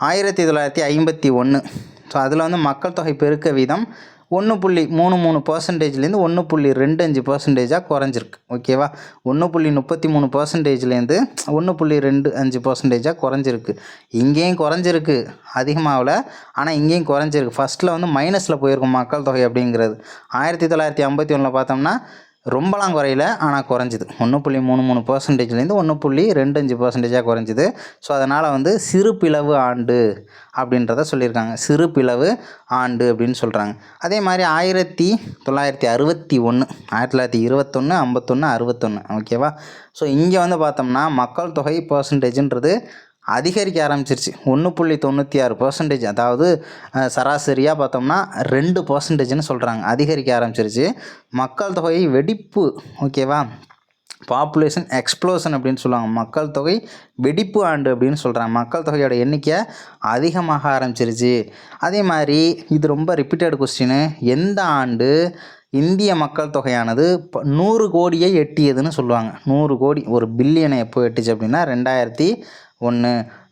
[SPEAKER 1] 1951. ஸோ அதில் வந்து மக்கள் தொகை பெருக்க வீதம் 1.33%லேருந்து 1.25%ஆக குறைஞ்சிருக்கு. ஓகேவா, 1.33%லேருந்து 1.25%ஆக குறைஞ்சிருக்கு. இங்கேயும் குறைஞ்சிருக்கு, அதிகமாகல, ஆனால் இங்கேயும் குறைஞ்சிருக்கு. ஃபஸ்ட்டில் வந்து மைனஸில் போயிருக்கும் மக்கள் தொகை அப்படிங்கிறது. 1951 பார்த்தோம்னா ரொம்பலாம் குறையில, ஆனால் குறைஞ்சிது. 1.33%லேருந்து 1.25%ஆக குறைஞ்சிது. ஸோ அதனால் வந்து சிறு பிளவு ஆண்டு அப்படின்றத சொல்லியிருக்காங்க. சிறு பிளவு ஆண்டு அப்படின்னு சொல்கிறாங்க. அதே மாதிரி 1961, 1921, 51, 61. ஓகேவா, ஸோ இங்கே வந்து பார்த்தோம்னா மக்கள் தொகை பர்சன்டேஜ்ன்றது அதிகரிக்க ஆரம்பிச்சிருச்சு. 1.96%, அதாவது சராசரியாக பார்த்தோம்னா 2%ன்னு சொல்கிறாங்க, அதிகரிக்க ஆரம்பிச்சிருச்சு. மக்கள் தொகை வெடிப்பு. ஓகேவா, பாப்புலேஷன் எக்ஸ்ப்ளோஷன் அப்படின்னு சொல்லுவாங்க. மக்கள் தொகை வெடிப்பு ஆண்டு அப்படின்னு சொல்கிறாங்க. மக்கள் தொகையோட எண்ணிக்கை அதிகமாக ஆரம்பிச்சிருச்சு. அதே மாதிரி இது ரொம்ப ரிப்பீட்டட் கொஸ்டின். எந்த ஆண்டு இந்திய மக்கள் தொகையானது 100 கோடியை எட்டியதுன்னு சொல்லுவாங்க. 100 கோடி, ஒரு பில்லியனை எப்போ எட்டுச்சு அப்படின்னா 2001.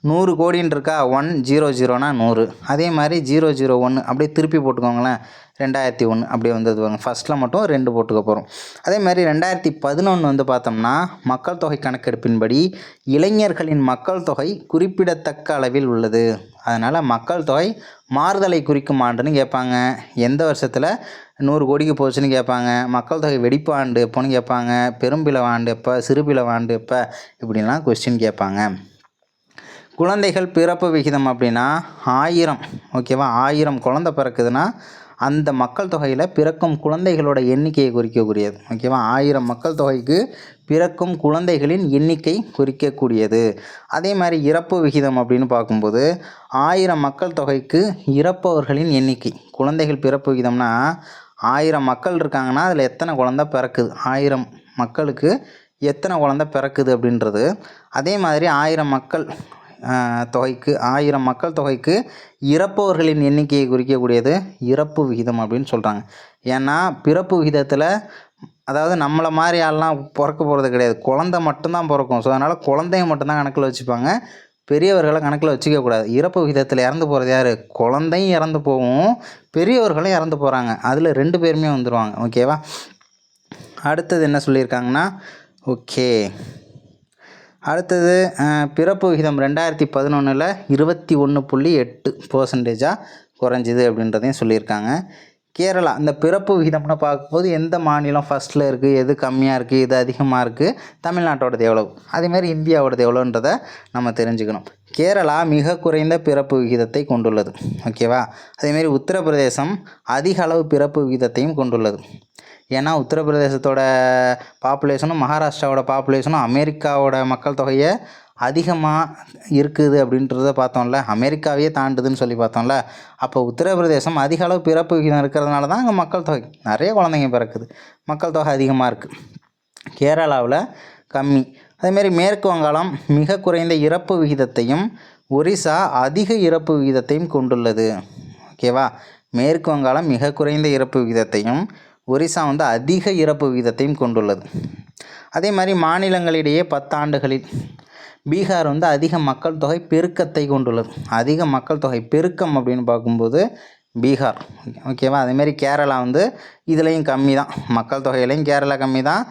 [SPEAKER 1] 100 கோடின்னு இருக்கா, 100னா 100, அதே மாதிரி 001 அப்படியே திருப்பி போட்டுக்கோங்களேன், 2001 அப்படியே வந்ததுவாங்க. ஃபஸ்ட்டில் மட்டும் 2 போட்டுக்க போகிறோம். அதே மாதிரி 2011 வந்து பார்த்தோம்னா மக்கள் தொகை கணக்கெடுப்பின்படி இளைஞர்களின் மக்கள் தொகை குறிப்பிடத்தக்க அளவில் உள்ளது. அதனால் மக்கள் தொகை மாறுதலை குறிக்கும் ஆண்டுன்னு கேட்பாங்க. எந்த வருஷத்தில் 100 கோடிக்கு போச்சுன்னு கேட்பாங்க. மக்கள் தொகை வெடிப்பு ஆண்டு எப்போன்னு கேட்பாங்க. பெரும்பிளவு ஆண்டு எப்போ, சிறுபிளவு ஆண்டு எப்போ, இப்படின்லாம் கொஸ்டின் கேட்பாங்க. குழந்தைகள் பிறப்பு விகிதம் அப்படின்னா 1000, ஓகேவா, 1000 குழந்தை பிறக்குதுன்னா அந்த மக்கள் தொகையில் பிறக்கும் குழந்தைகளோட எண்ணிக்கையை குறிக்கக்கூடியது. ஓகேவா, 1000 மக்கள் தொகைக்கு பிறக்கும் குழந்தைகளின் எண்ணிக்கை குறிக்கக்கூடியது. அதே மாதிரி இறப்பு விகிதம் அப்படின்னு பார்க்கும்போது 1000 மக்கள் தொகைக்கு இறப்பவர்களின் எண்ணிக்கை. குழந்தைகள் பிறப்பு விகிதம்னா 1000 மக்கள் இருக்காங்கன்னா அதில் எத்தனை குழந்தை பிறக்குது, 1000 மக்களுக்கு எத்தனை குழந்தை பிறக்குது அப்படின்றது. அதே மாதிரி 1000 மக்கள் தொகைக்கு இறப்பவர்களின் எண்ணிக்கையை குறிக்கக்கூடியது இறப்பு விகிதம் அப்படின்னு சொல்கிறாங்க. ஏன்னா பிறப்பு விகிதத்தில், அதாவது நம்மளை மாதிரி ஆள்லாம் பிறக்க போகிறது கிடையாது, குழந்தை மட்டும்தான் பிறக்கும். ஸோ அதனால் குழந்தைய மட்டும்தான் கணக்கில் வச்சுப்பாங்க, பெரியவர்களை கணக்கில் வச்சுக்கக்கூடாது. இறப்பு விகிதத்தில் இறந்து போகிறது யார், குழந்தையும் இறந்து போகும், பெரியவர்களும் இறந்து போகிறாங்க. அதில் 2 பேருமே வந்துடுவாங்க. ஓகேவா, அடுத்தது என்ன சொல்லியிருக்காங்கன்னா, ஓகே, அடுத்தது பிறப்பு விகிதம் 2011 21.8% குறைஞ்சிது அப்படின்றதையும் சொல்லியிருக்காங்க. கேரளா, இந்த பிறப்பு விகிதம்னு பார்க்கும்போது எந்த மாநிலம் ஃபஸ்ட்டில் இருக்குது, எது கம்மியாக இருக்குது, எது அதிகமாக இருக்குது, தமிழ்நாட்டோடது எவ்வளோ, அதேமாதிரி இந்தியாவோடது எவ்வளோன்றதை நம்ம தெரிஞ்சுக்கணும். கேரளா மிக குறைந்த பிறப்பு விகிதத்தை கொண்டுள்ளது. ஓகேவா, அதேமாரி உத்தரப்பிரதேசம் அதிக அளவு பிறப்பு விகிதத்தையும் கொண்டுள்ளது. ஏன்னா உத்தரப்பிரதேசத்தோட பாப்புலேஷனும் மகாராஷ்டிராவோட பாப்புலேஷனும் அமெரிக்காவோட மக்கள் தொகையை அதிகமாக இருக்குது அப்படின்றத பார்த்தோம்ல, அமெரிக்காவையே தாண்டுதுன்னு சொல்லி பார்த்தோம்ல. அப்போ உத்தரப்பிரதேசம் அதிக அளவு பிறப்பு விகிதம் இருக்கிறதுனால தான் அங்கே மக்கள் தொகை நிறைய குழந்தைங்க பிறக்குது, மக்கள் தொகை அதிகமாக இருக்குது. கேரளாவில் கம்மி. அதேமாரி மேற்கு வங்காளம் மிக குறைந்த இறப்பு விகிதத்தையும் ஒரிசா அதிக இறப்பு விகிதத்தையும் கொண்டுள்ளது. ஓகேவா, மேற்கு வங்காளம் மிக குறைந்த இறப்பு விகிதத்தையும் ஒரிசா வந்து அதிக இறப்பு விகிதத்தையும் கொண்டுள்ளது. அதே மாதிரி மாநிலங்களிடையே 10 ஆண்டுகளில் பீகார் வந்து அதிக மக்கள் தொகை பெருக்கத்தை கொண்டுள்ளது. அதிக மக்கள் தொகை பெருக்கம் அப்படின்னு பார்க்கும்போது பீகார். ஓகேவா, அதேமாரி கேரளா வந்து இதுலேயும் கம்மி தான், மக்கள் தொகையிலையும் கேரளா கம்மி தான்,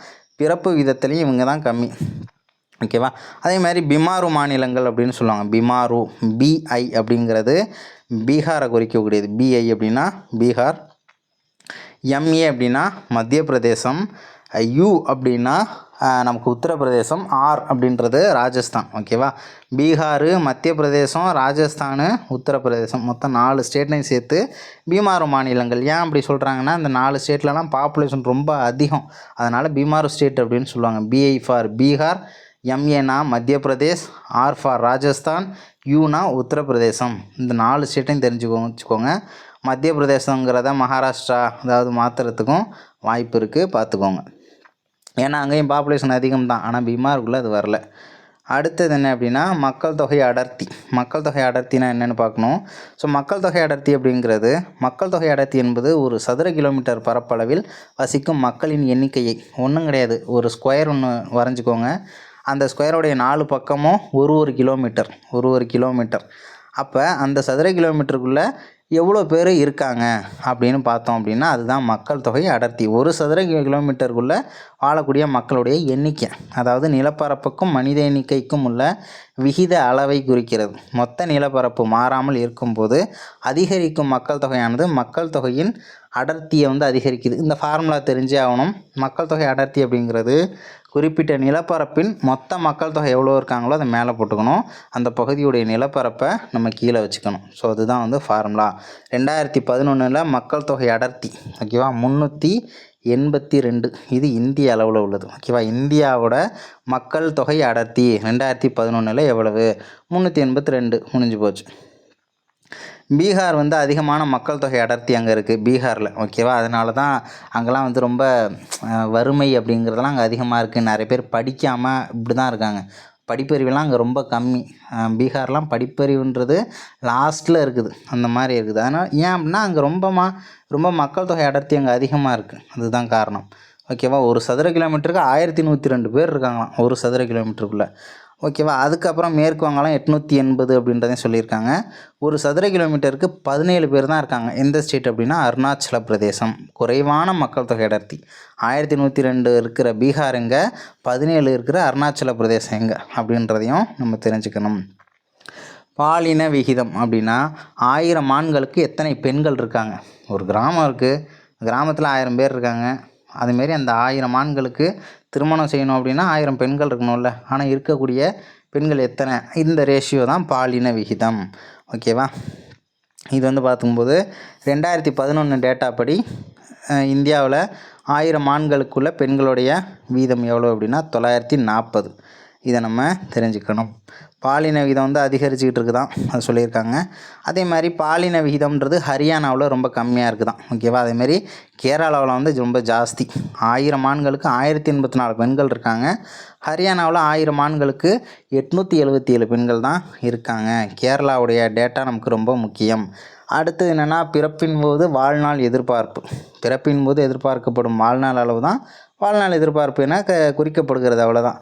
[SPEAKER 1] பிறப்பு விகிதத்துலேயும் இவங்க தான் கம்மி. ஓகேவா, அதே மாதிரி பிமாரு மாநிலங்கள் அப்படின்னு சொல்லுவாங்க. பிமாரு, பிஐ அப்படிங்கிறது பீகாரை குறிக்கக்கூடியது. பிஐ அப்படின்னா பீகார், எம்ஏ அப்படின்னா மத்திய பிரதேசம், யூ அப்படின்னா நமக்கு உத்தரப்பிரதேசம், ஆர் அப்படின்றது ராஜஸ்தான். ஓகேவா, பீகார், மத்திய பிரதேசம், ராஜஸ்தான், உத்தரப்பிரதேசம், மொத்தம் 4 ஸ்டேட்லையும் சேர்த்து பீமாரு மாநிலங்கள். ஏன் அப்படி சொல்கிறாங்கன்னா இந்த 4 ஸ்டேட்லலாம் பாப்புலேஷன் ரொம்ப அதிகம், அதனால் பீமாரு ஸ்டேட் அப்படின்னு சொல்லுவாங்க. பிஐ ஃபார் பீகார், எம்ஏனா மத்திய பிரதேஷ், ஆர் ஃபார் ராஜஸ்தான், யூனா உத்தரப்பிரதேசம். இந்த 4 ஸ்டேட்டையும் வச்சுக்கோங்க. மத்திய பிரதேசங்கிறத மகாராஷ்டிரா அதாவது மாற்றுறதுக்கும் வாய்ப்பு இருக்குது, பார்த்துக்கோங்க. ஏன்னா அங்கேயும் பாப்புலேஷன் அதிகம் தான், ஆனால் பீமாருக்குள்ளே அது வரல. அடுத்தது என்ன அப்படின்னா மக்கள் தொகை அடர்த்தி. மக்கள் தொகை அடர்த்தினா என்னென்னு பார்க்கணும். ஸோ மக்கள் தொகை அடர்த்தி அப்படிங்கிறது, மக்கள் தொகை அடர்த்தி என்பது ஒரு சதுர கிலோமீட்டர் பரப்பளவில் வசிக்கும் மக்களின் எண்ணிக்கையை, ஒன்றும் கிடையாது, ஒரு ஸ்கொயர் ஒன்று வரைஞ்சிக்கோங்க. அந்த ஸ்கொயரோடைய 4 பக்கமும் ஒரு கிலோமீட்டர். அப்போ அந்த சதுர கிலோமீட்டருக்குள்ளே எவ்வளோ பேர் இருக்காங்க அப்படின்னு பார்த்தோம் அப்படின்னா அதுதான் மக்கள் தொகை அடர்த்தி. ஒரு சதுர கிலோமீட்டருக்குள்ளே வாழக்கூடிய மக்களுடைய எண்ணிக்கை, அதாவது நிலப்பரப்புக்கும் மனித எண்ணிக்கைக்கும் உள்ள விகித அளவை குறிக்கிறது. மொத்த நிலப்பரப்பு மாறாமல் இருக்கும்போது அதிகரிக்கும் மக்கள் தொகையானது மக்கள் தொகையின் அடர்த்தியை வந்து அதிகரிக்குது. இந்த ஃபார்முலா தெரிஞ்சே ஆகணும். மக்கள் தொகை அடர்த்தி அப்படிங்கிறது குறிப்பிட்ட நிலப்பரப்பின் மொத்த மக்கள் தொகை எவ்வளோ இருக்காங்களோ அதை மேலே போட்டுக்கணும், அந்த பகுதியுடைய நிலப்பரப்பை நம்ம கீழே வச்சுக்கணும். ஸோ அதுதான் வந்து ஃபார்முலா. 2011 மக்கள் தொகை அடர்த்தி, ஓகேவா, 382. இது இந்திய அளவில் உள்ளது. ஓகேவா, இந்தியாவோட மக்கள் தொகை அடர்த்தி 2011 எவ்வளவு, 382, முடிஞ்சு போச்சு. பீகார் வந்து அதிகமான மக்கள் தொகை அடர்த்தி அங்கே இருக்குது பீகாரில். ஓகேவா, அதனால தான் அங்கெல்லாம் வந்து ரொம்ப வறுமை அப்படிங்கிறதெல்லாம் அங்கே அதிகமாக இருக்குது. நிறைய பேர் படிக்காமல் இப்படி தான் இருக்காங்க. படிப்பறிவுலாம் அங்கே ரொம்ப கம்மி. பீகார்லாம் படிப்பறிவுன்றது லாஸ்ட்டில் இருக்குது, அந்த மாதிரி இருக்குது. அதனால் ஏன் அப்படின்னா அங்கே ரொம்ப மக்கள் தொகை அடர்த்தி அங்கே அதிகமாக இருக்குது, அதுதான் காரணம். ஓகேவா. ஒரு சதுர கிலோமீட்டருக்கு 1102 பேர் இருக்காங்களாம் ஒரு சதுர கிலோமீட்டருக்குள்ளே. ஓகேவா. அதுக்கப்புறம் மேற்கு வங்காளம் 880 அப்படின்றதையும் சொல்லியிருக்காங்க. ஒரு சதுர கிலோமீட்டருக்கு 17 பேர் தான் இருக்காங்க. எந்த ஸ்டேட் அப்படின்னா அருணாச்சல பிரதேசம். குறைவான மக்கள் தொகை அடர்த்தி. 1102 இருக்கிற பீகார் எங்கே, 17 இருக்கிற அருணாச்சல பிரதேசம் எங்கே அப்படின்றதையும் நம்ம தெரிஞ்சுக்கணும். பாலின விகிதம் அப்படின்னா 1000 ஆண்களுக்கு எத்தனை பெண்கள் இருக்காங்க. ஒரு கிராமம் இருக்குது, கிராமத்தில் 1000 பேர் இருக்காங்க. அதுமாரி அந்த 1000 ஆண்களுக்கு திருமணம் செய்யணும் அப்படின்னா 1000 பெண்கள் இருக்கணும்ல. ஆனால் இருக்கக்கூடிய பெண்கள் எத்தனை, இந்த ரேஷியோ தான் பாலின விகிதம். ஓகேவா. இது வந்து பார்க்கும்போது 2011 டேட்டா படி இந்தியாவில் 1000 ஆண்களுக்குள்ள பெண்களுடைய வீதம் எவ்வளோ அப்படின்னா 940. இதை நம்ம தெரிஞ்சுக்கணும். பாலின விகிதம் வந்து அதிகரிச்சுக்கிட்டு இருக்குதான், அது சொல்லியிருக்காங்க. அதே மாதிரி பாலின விகிதம்ன்றது ஹரியானாவில் ரொம்ப கம்மியாக இருக்குதான். ஓகேவா. அதேமாதிரி கேரளாவில் வந்து ரொம்ப ஜாஸ்தி. 1000 ஆண்களுக்கு 1084 பெண்கள் இருக்காங்க. ஹரியானாவில் 1000 ஆண்களுக்கு 877 பெண்கள் தான் இருக்காங்க. கேரளாவுடைய டேட்டா நமக்கு ரொம்ப முக்கியம். அடுத்தது என்னென்னா பிறப்பின் போது வாழ்நாள் எதிர்பார்ப்பு. பிறப்பின் போது எதிர்பார்க்கப்படும் வாழ்நாள் அளவு தான் வாழ்நாள் எதிர்பார்ப்பு என குறிக்கப்படுகிறது, அவ்வளோதான்.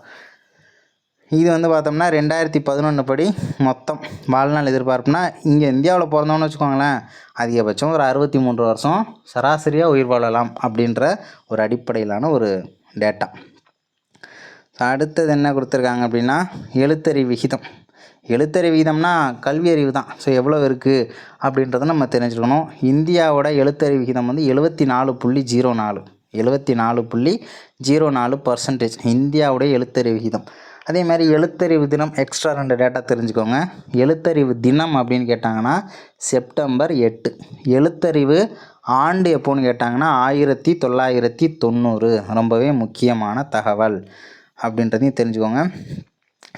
[SPEAKER 1] இது வந்து பார்த்தோம்னா 2011 படி மொத்தம் வாழ்நாள் எதிர்பார்ப்புனா இங்கே இந்தியாவில் பிறந்தோன்னு வச்சுக்கோங்களேன், அதிகபட்சம் ஒரு 63 வருஷம் சராசரியாக உயிர் வாழலாம் அப்படின்ற ஒரு அடிப்படையிலான ஒரு டேட்டா. அடுத்தது என்ன கொடுத்துருக்காங்க அப்படின்னா எழுத்தறிவு விகிதம். எழுத்தறிவு விகிதம்னா கல்வி அறிவு தான். ஸோ எவ்வளோ இருக்குது அப்படின்றத நம்ம தெரிஞ்சுக்கணும். இந்தியாவோட எழுத்தறிவு விகிதம் வந்து 74.04 74.04% இந்தியாவுடைய எழுத்தறிவு விகிதம். அதே மாதிரி எழுத்தறிவு தினம் எக்ஸ்ட்ரா 2 டேட்டா தெரிஞ்சுக்கோங்க. எழுத்தறிவு தினம் அப்படின்னு கேட்டாங்கன்னா செப்டம்பர் 8. எழுத்தறிவு ஆண்டு எப்போன்னு கேட்டாங்கன்னா 1990. ரொம்பவே முக்கியமான தகவல் அப்படின்றதையும் தெரிஞ்சுக்கோங்க.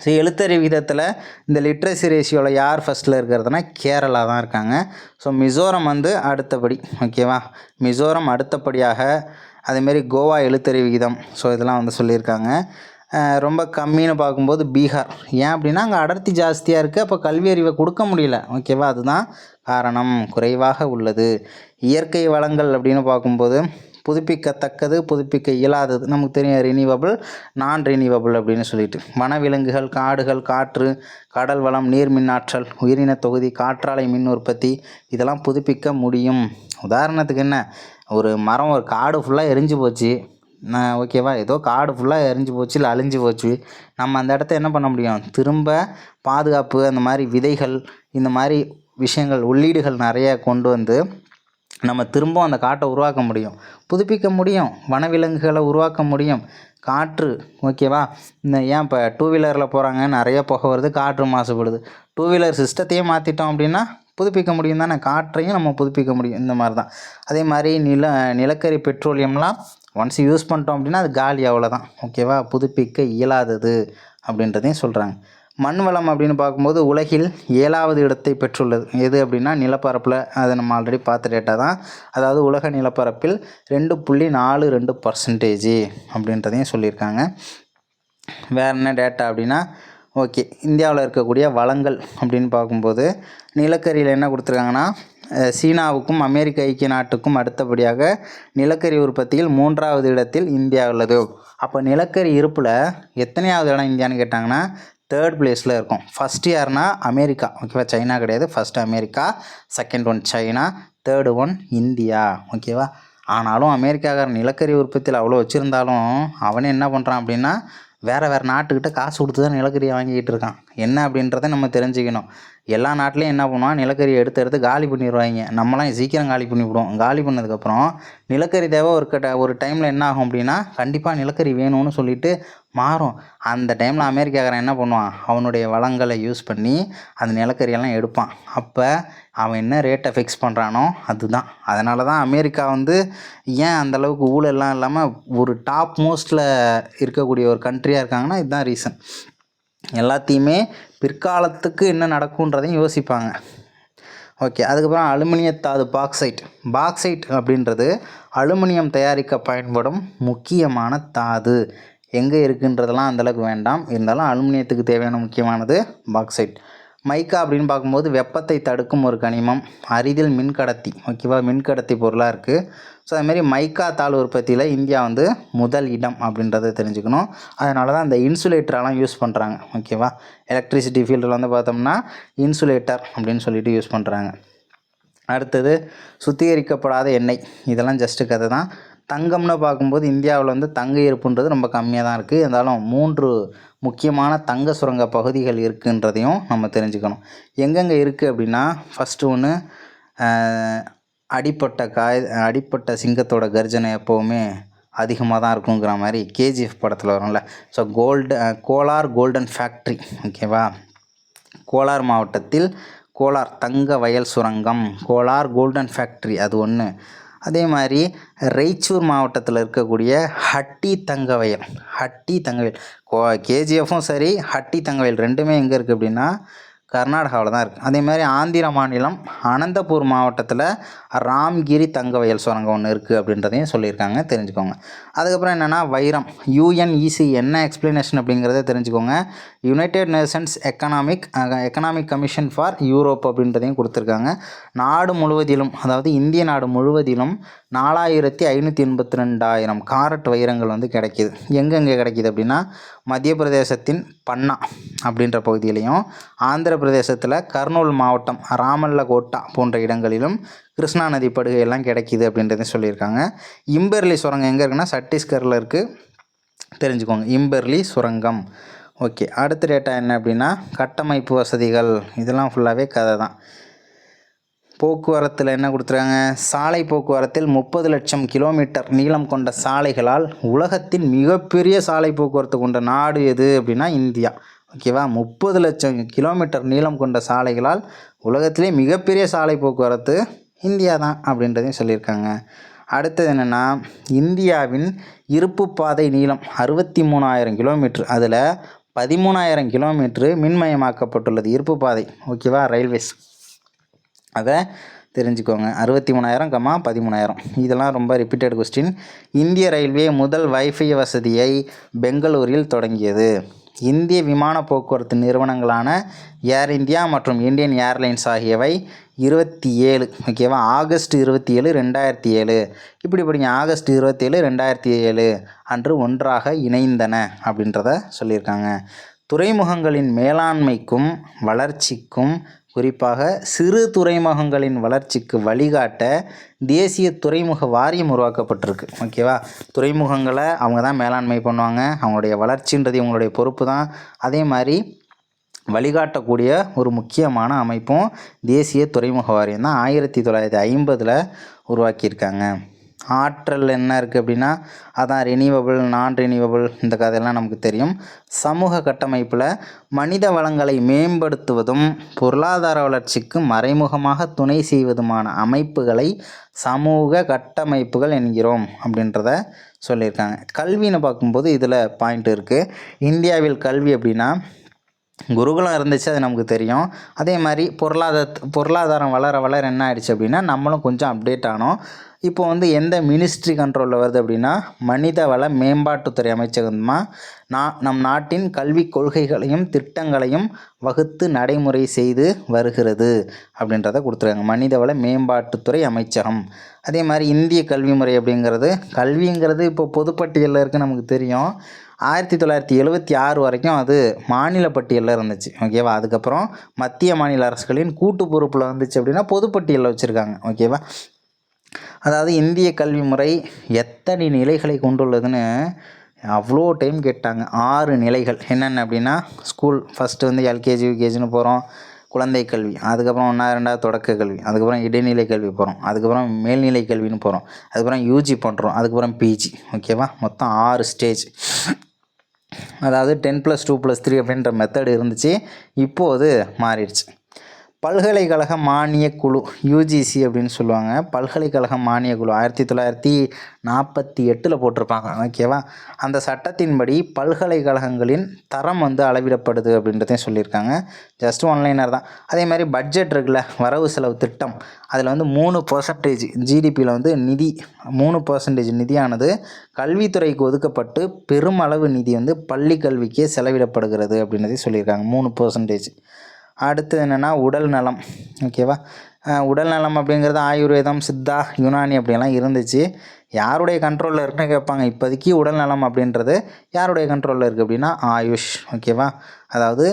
[SPEAKER 1] ஸோ எழுத்தறிவு விகிதத்தில் இந்த லிட்ரஸி ரேஷியோவில் யார் ஃபஸ்ட்டில் இருக்கிறதுனா கேரளா தான் இருக்காங்க. ஸோ மிசோரம் வந்து அடுத்தபடி. ஓகேவா. மிசோரம் அடுத்தபடியாக. அதேமாரி கோவா எழுத்தறிவு விகிதம். ஸோ இதெல்லாம் வந்து சொல்லியிருக்காங்க. ரொம்ப கம்மின்னு பார்க்கும்போது பீகார். ஏன் அப்படின்னா அங்கே அடர்த்தி ஜாஸ்தியாக இருக்குது, அப்போ கல்வி அறிவை கொடுக்க முடியல. ஓகேவா. அதுதான் காரணம், குறைவாக உள்ளது. இயற்கை வளங்கள் அப்படின்னு பார்க்கும்போது புதுப்பிக்கத்தக்கது, புதுப்பிக்க இயலாதது. நமக்கு தெரியும் ரினியூவபிள், நான் ரினியூவபிள் அப்படின்னு சொல்லிட்டு. வனவிலங்குகள், காடுகள், காற்று, கடல் வளம், நீர் மின்னாற்றல், உயிரின தொகுதி, காற்றாலை மின் உற்பத்தி, இதெல்லாம் புதுப்பிக்க முடியும். உதாரணத்துக்கு என்ன, ஒரு மரம், ஒரு காடு ஃபுல்லாக எரிஞ்சு போச்சு. ஓகேவா. ஏதோ காடு ஃபுல்லாக எரிஞ்சு போச்சு, இல்லை அழிஞ்சு போச்சு. நம்ம அந்த இடத்த என்ன பண்ண முடியும், திரும்ப பாதுகாப்பு, அந்த மாதிரி விதைகள், இந்த மாதிரி விஷயங்கள், உள்ளீடுகள் நிறைய கொண்டு வந்து நம்ம திரும்ப அந்த காட்டை உருவாக்க முடியும், புதுப்பிக்க முடியும். வனவிலங்குகளை உருவாக்க முடியும். காற்று. ஓகேவா. இந்த ஏன் இப்போ 2 வீலரில் போகிறாங்க, நிறைய புகை வருது, காற்று மாசுபடுது. 2 வீலர் சிஸ்டத்தையே மாற்றிட்டோம் அப்படின்னா புதுப்பிக்க முடியும் தானே, காற்றையும் நம்ம புதுப்பிக்க முடியும். இந்த மாதிரி தான். அதே மாதிரி நிலக்கரி பெட்ரோலியம்லாம் ஒன்ஸ் யூஸ் பண்ணிட்டோம் அப்படின்னா அது காலி, அவ்வளோதான். ஓகேவா. புதுப்பிக்க இயலாதது அப்படின்றதையும் சொல்கிறாங்க. மண் வளம் அப்படின்னு பார்க்கும்போது உலகில் 7வது இடத்தை பெற்றுள்ளது. எது அப்படின்னா நிலப்பரப்பில். அதை நம்ம ஆல்ரெடி பார்த்த டேட்டா தான். அதாவது உலக நிலப்பரப்பில் 2.42% அப்படின்றதையும் சொல்லியிருக்காங்க. வேறு என்ன டேட்டா அப்படின்னா, ஓகே, இந்தியாவில் இருக்கக்கூடிய வளங்கள் அப்படின்னு பார்க்கும்போது நிலக்கரியில் என்ன கொடுத்துருக்காங்கன்னா, சீனாவுக்கும் அமெரிக்க ஐக்கிய நாட்டுக்கும் அடுத்தபடியாக நிலக்கரி உற்பத்தியில் 3வது இடத்தில் இந்தியா உள்ளது. அப்போ நிலக்கரி இருப்பில் எத்தனையாவது இடம் இந்தியான்னு கேட்டாங்கன்னா 3rd பிளேஸில் இருக்கும். ஃபஸ்ட் யாருன்னா அமெரிக்கா. ஓகேவா. சைனா கிடையாது. First America, second one China, third one India. ஓகேவா. ஆனாலும் அமெரிக்காக்காரன் நிலக்கரி உற்பத்தியில் அவ்வளோ வச்சுருந்தாலும் அவனே என்ன பண்ணுறான் அப்படின்னா வேறு நாட்டுக்கிட்ட காசு கொடுத்து தான் நிலக்கரியை வாங்கிக்கிட்டு இருக்கான். என்ன அப்படின்றத நம்ம தெரிஞ்சுக்கணும். எல்லா நாட்டிலையும் என்ன பண்ணுவான், நிலக்கரியை எடுத்து காலி பண்ணிடுவாங்க. நம்மளாம் சீக்கிரம் காலி பண்ணிவிடுவோம். காலி பண்ணதுக்கப்புறம் நிலக்கரி தேவை ஒரு டைமில் என்ன ஆகும் அப்படின்னா கண்டிப்பாக நிலக்கரி வேணும்னு சொல்லிட்டு மாறும். அந்த டைமில் அமெரிக்காக்காரன் என்ன பண்ணுவான், அவனுடைய வளங்களை யூஸ் பண்ணி அந்த நிலக்கரியெல்லாம் எடுப்பான். அப்போ அவன் என்ன ரேட்டை ஃபிக்ஸ் பண்ணுறானோ அதுதான். அதனால தான் அமெரிக்கா வந்து ஏன் அந்தளவுக்கு ஊழல்லாம் இல்லாமல் ஒரு டாப் மோஸ்ட்டில் இருக்கக்கூடிய ஒரு கண்ட்ரியாக இருக்காங்கன்னா இதுதான் ரீசன். எல்லாத்தையுமே பிற்காலத்துக்கு என்ன நடக்குன்றதையும் யோசிப்பாங்க. ஓகே. அதுக்கப்புறம் அலுமினியத்தாது பாக்சைட் அப்படின்றது அலுமினியம் தயாரிக்க பயன்படும் முக்கியமான தாது. எங்கே இருக்குன்றதெல்லாம் அந்தளவுக்கு வேண்டாம். இருந்தாலும் அலுமினியத்துக்கு தேவையான முக்கியமானது பாக்சைட். மைக்கா அப்படின்னு பார்க்கும்போது வெப்பத்தை தடுக்கும் ஒரு கனிமம், அரிதில் மின்கடத்தி. ஓகேவா, மின்கடத்தி பொருளாக இருக்குது. ஸோ அதுமாரி மைக்கா தாள் உற்பத்தியில் இந்தியா வந்து முதல் இடம் அப்படின்றத தெரிஞ்சுக்கணும். அதனால தான் அந்த இன்சுலேட்டரெலாம் யூஸ் பண்ணுறாங்க. ஓகேவா, எலக்ட்ரிசிட்டி ஃபீல்டில் வந்து பார்த்தோம்னா இன்சுலேட்டர் அப்படின்னு சொல்லிட்டு யூஸ் பண்ணுறாங்க. அடுத்தது சுத்திகரிக்கப்படாத எண்ணெய். இதெல்லாம் ஜஸ்ட்டு கதை தான். தங்கம்னு பார்க்கும்போது இந்தியாவில் வந்து தங்க இருப்புன்றது ரொம்ப கம்மியாக தான் இருக்குது. இருந்தாலும் 3 முக்கியமான தங்க சுரங்க பகுதிகள் இருக்குன்றதையும் நம்ம தெரிஞ்சுக்கணும். எங்கெங்கே இருக்குது அப்படின்னா, ஃபஸ்ட்டு ஒன்று அடிப்பட்ட சிங்கத்தோட கர்ஜனை எப்போவுமே அதிகமாக தான் இருக்குங்கிற மாதிரி கேஜிஎஃப் படத்தில் வரும்ல. So Kolar golden factory. ஓகேவா, கோலார் மாவட்டத்தில் கோலார் தங்க வயல் சுரங்கம், கோலார் கோல்டன் ஃபேக்ட்ரி, அது ஒன்று. அதே மாதிரி ரெய்ச்சூர் மாவட்டத்தில் இருக்கக்கூடிய ஹட்டி தங்க வயல். கேஜிஎஃப்பும் சரி ஹட்டி தங்க வயல் ரெண்டுமே எங்கே இருக்குது அப்படின்னா கர்நாடகாவில் தான் இருக்குது. அதே மாதிரி ஆந்திர மாநிலம் அனந்தபூர் மாவட்டத்தில் ராம்கிரி தங்க வயல் சுரங்கம் ஒன்று இருக்குது அப்படின்றதையும் சொல்லியிருக்காங்க, தெரிஞ்சுக்கோங்க. அதுக்கப்புறம் என்னென்னா வைரம். யுஎன்இசி என்ன எக்ஸ்ப்ளனேஷன் அப்படிங்கிறத தெரிஞ்சுக்கோங்க. United Nations economic commission for Europe அப்படின்றதையும் கொடுத்துருக்காங்க. நாடு முழுவதிலும், அதாவது இந்திய நாடு முழுவதிலும் 4,582,000 காரட் வைரங்கள் வந்து கிடைக்கிது. எங்கெங்கே கிடைக்கிது அப்படின்னா மத்திய பிரதேசத்தின் பன்னா அப்படின்ற பகுதியிலையும், ஆந்திர பிரதேசத்தில் கர்னூல் மாவட்டம் ராமல்லகோட்டா போன்ற இடங்களிலும் கிருஷ்ணா நதி படுகையெல்லாம் கிடைக்கிது அப்படின்றதையும் சொல்லியிருக்காங்க. இம்பெர்லி சுரங்கம் எங்கே இருக்குன்னா சத்தீஸ்கரில் இருக்குது, தெரிஞ்சுக்கோங்க, இம்பெர்லி சுரங்கம். ஓகே, அடுத்த டேட்டா என்ன அப்படின்னா கட்டமைப்பு வசதிகள். இதெல்லாம் ஃபுல்லாகவே கதை தான். போக்குவரத்தில் என்ன கொடுத்துருக்காங்க, சாலை போக்குவரத்தில் 30 லட்சம் கிலோமீட்டர் நீளம் கொண்ட சாலைகளால் உலகத்தின் மிகப்பெரிய சாலை போக்குவரத்து கொண்ட நாடு எது அப்படின்னா இந்தியா. ஓகேவா, 30 லட்சம் கிலோமீட்டர் நீளம் கொண்ட சாலைகளால் உலகத்திலே மிகப்பெரிய சாலை போக்குவரத்து இந்தியா தான் அப்படின்றதையும் சொல்லியிருக்காங்க. அடுத்தது என்னென்னா இந்தியாவின் இருப்பு பாதை நீளம் 63,000 கிலோமீட்ரு. அதில் 13,000 கிலோமீட்ரு மின்மயமாக்கப்பட்டுள்ளது இருப்பு பாதை. ஓகேவா, ரயில்வேஸ், அதை தெரிஞ்சுக்கோங்க. 63,000, 13,000. இதெல்லாம் ரொம்ப ரிப்பீட்டட் கொஸ்டின். இந்திய ரயில்வே முதல் வைஃபை வசதியை பெங்களூரில் தொடங்கியது. இந்திய விமான போக்குவரத்து நிறுவனங்களான ஏர் இந்தியா மற்றும் இந்தியன் ஏர்லைன்ஸ் ஆகியவை 27, ஓகேவா, ஆகஸ்ட் 27, 2007, இப்படி படிங்க, ஆகஸ்ட் 27, 2007 அன்று ஒன்றாக இணைந்தன அப்படின்றத சொல்லியிருக்காங்க. துறைமுகங்களின் மேலாண்மைக்கும் வளர்ச்சிக்கும், குறிப்பாக சிறு துறைமுகங்களின் வளர்ச்சிக்கு வழிகாட்ட தேசிய துறைமுக வாரியம் உருவாக்கப்பட்டிருக்கு. ஓகேவா, துறைமுகங்களை அவங்க தான் மேலாண்மை பண்ணுவாங்க, அவங்களுடைய வளர்ச்சின்றது இவங்களுடைய பொறுப்பு தான். அதே மாதிரி வழிகாட்டக்கூடிய ஒரு முக்கியமான அமைப்பும் தேசிய துறைமுக வாரியம் தான் 1950 உருவாக்கியிருக்காங்க. ஆற்றல் என்ன இருக்குது அப்படின்னா அதான் ரினியூவபிள், நான் ரினியூவபிள், இந்த கதையெல்லாம் நமக்கு தெரியும். சமூக கட்டமைப்பில் மனித வளங்களை மேம்படுத்துவதும் பொருளாதார வளர்ச்சிக்கு மறைமுகமாக துணை செய்வதுமான அமைப்புகளை சமூக கட்டமைப்புகள் என்கிறோம் அப்படின்றத சொல்லியிருக்காங்க. கல்வின்னு பார்க்கும்போது இதில் பாயிண்ட் இருக்குது. இந்தியாவில் கல்வி அப்படின்னா குருகுலம் இருந்துச்சு, அது நமக்கு தெரியும். அதே மாதிரி பொருளாதாரம் வளர என்ன ஆயிடுச்சு அப்படின்னா நம்மளும் கொஞ்சம் அப்டேட் ஆனோம். இப்போ வந்து எந்த மினிஸ்ட்ரி கண்ட்ரோலில் வருது அப்படின்னா மனிதவள மேம்பாட்டுத்துறை அமைச்சகமாக நம் நாட்டின் கல்விக் கொள்கைகளையும் திட்டங்களையும் வகுத்து நடைமுறை செய்து வருகிறது அப்படின்றத கொடுத்துருக்காங்க. மனிதவள மேம்பாட்டுத்துறை அமைச்சகம். அதே மாதிரி இந்திய கல்வி முறை அப்படிங்கிறது, கல்விங்கிறது இப்போ பொதுப்பட்டியலில் இருக்குது நமக்கு தெரியும். 1976 வரைக்கும் அது மாநில பட்டியலில் இருந்துச்சு. ஓகேவா, அதுக்கப்புறம் மத்திய மாநில அரசுகளின் கூட்டு பொறுப்பில் வந்துச்சு அப்படின்னா பொதுப்பட்டியலில் வச்சுருக்காங்க. ஓகேவா, அதாவது இந்திய கல்வி முறை எத்தனை நிலைகளை கொண்டுள்ளதுன்னு அவ்வளோ டைம் கேட்டாங்க. 6 நிலைகள். என்னென்ன அப்படின்னா ஸ்கூல், ஃபஸ்ட்டு வந்து எல்கேஜி யூகேஜின்னு போகிறோம், குழந்தை கல்வி, அதுக்கப்புறம் 1, 2 தொடக்க கல்வி, அதுக்கப்புறம் இடைநிலை கல்வி போகிறோம், அதுக்கப்புறம் மேல்நிலை கல்வின்னு போகிறோம், அதுக்கப்புறம் யூஜி பண்ணுறோம், அதுக்கப்புறம் பிஜி. ஓகேவா, மொத்தம் 6 ஸ்டேஜ். அதாவது 10+2+3 அப்படின்ற மெத்தட் இருந்துச்சு, இப்போது மாறிடுச்சு. பல்கலைக்கழக மானியக் குழு யூஜிசி அப்படின்னு சொல்லுவாங்க. பல்கலைக்கழக மானியக் குழு 1948 போட்டிருப்பாங்க. ஓகேவா? அந்த சட்டத்தின்படி பல்கலைக்கழகங்களின் தரம் வந்து அளவிடப்படுது அப்படின்றதையும் சொல்லியிருக்காங்க. ஜஸ்ட் ஒன்லைனர் தான். அதே மாதிரி பட்ஜெட் இருக்குல்ல, வரவு செலவு திட்டம், அதில் வந்து 3% ஜிடிபியில் வந்து 3% நிதியானது கல்வித்துறைக்கு ஒதுக்கப்பட்டு பெருமளவு நிதி வந்து பள்ளி கல்விக்கே செலவிடப்படுகிறது அப்படின்றதையும் சொல்லியிருக்காங்க. 3%. அடுத்து என்னென்னா உடல் நலம். ஓகேவா? உடல் நலம் அப்படிங்கிறது ஆயுர்வேதம், சித்தா, யுனானி அப்படியெல்லாம் இருந்துச்சு. யாருடைய கண்ட்ரோலில் இருக்குன்னு கேட்பாங்க. இப்போதைக்கு உடல் நலம் அப்படின்றது யாருடைய கண்ட்ரோலில் இருக்குது அப்படின்னா ஆயுஷ். ஓகேவா? அதாவது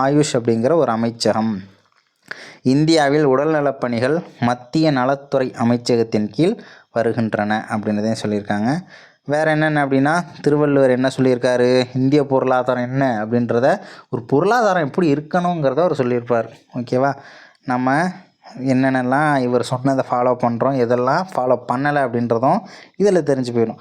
[SPEAKER 1] ஆயுஷ் அப்படிங்கிற ஒரு அமைச்சகம். இந்தியாவில் உடல்நலப் பணிகள் மத்திய நலத்துறை அமைச்சகத்தின் கீழ் வருகின்றன அப்படின்றதையும் சொல்லியிருக்காங்க. வேறு என்னென்ன அப்படின்னா திருவள்ளுவர் என்ன சொல்லியிருக்காரு, இந்திய பொருளாதாரம் என்ன அப்படின்றத, ஒரு பொருளாதாரம் எப்படி இருக்கணுங்கிறத அவர் சொல்லியிருப்பார். ஓகேவா? நம்ம என்னென்னலாம் இவர் சொன்னதை ஃபாலோ பண்ணுறோம், எதெல்லாம் ஃபாலோ பண்ணலை அப்படின்றதும் இதில் தெரிஞ்சு போயிடும்.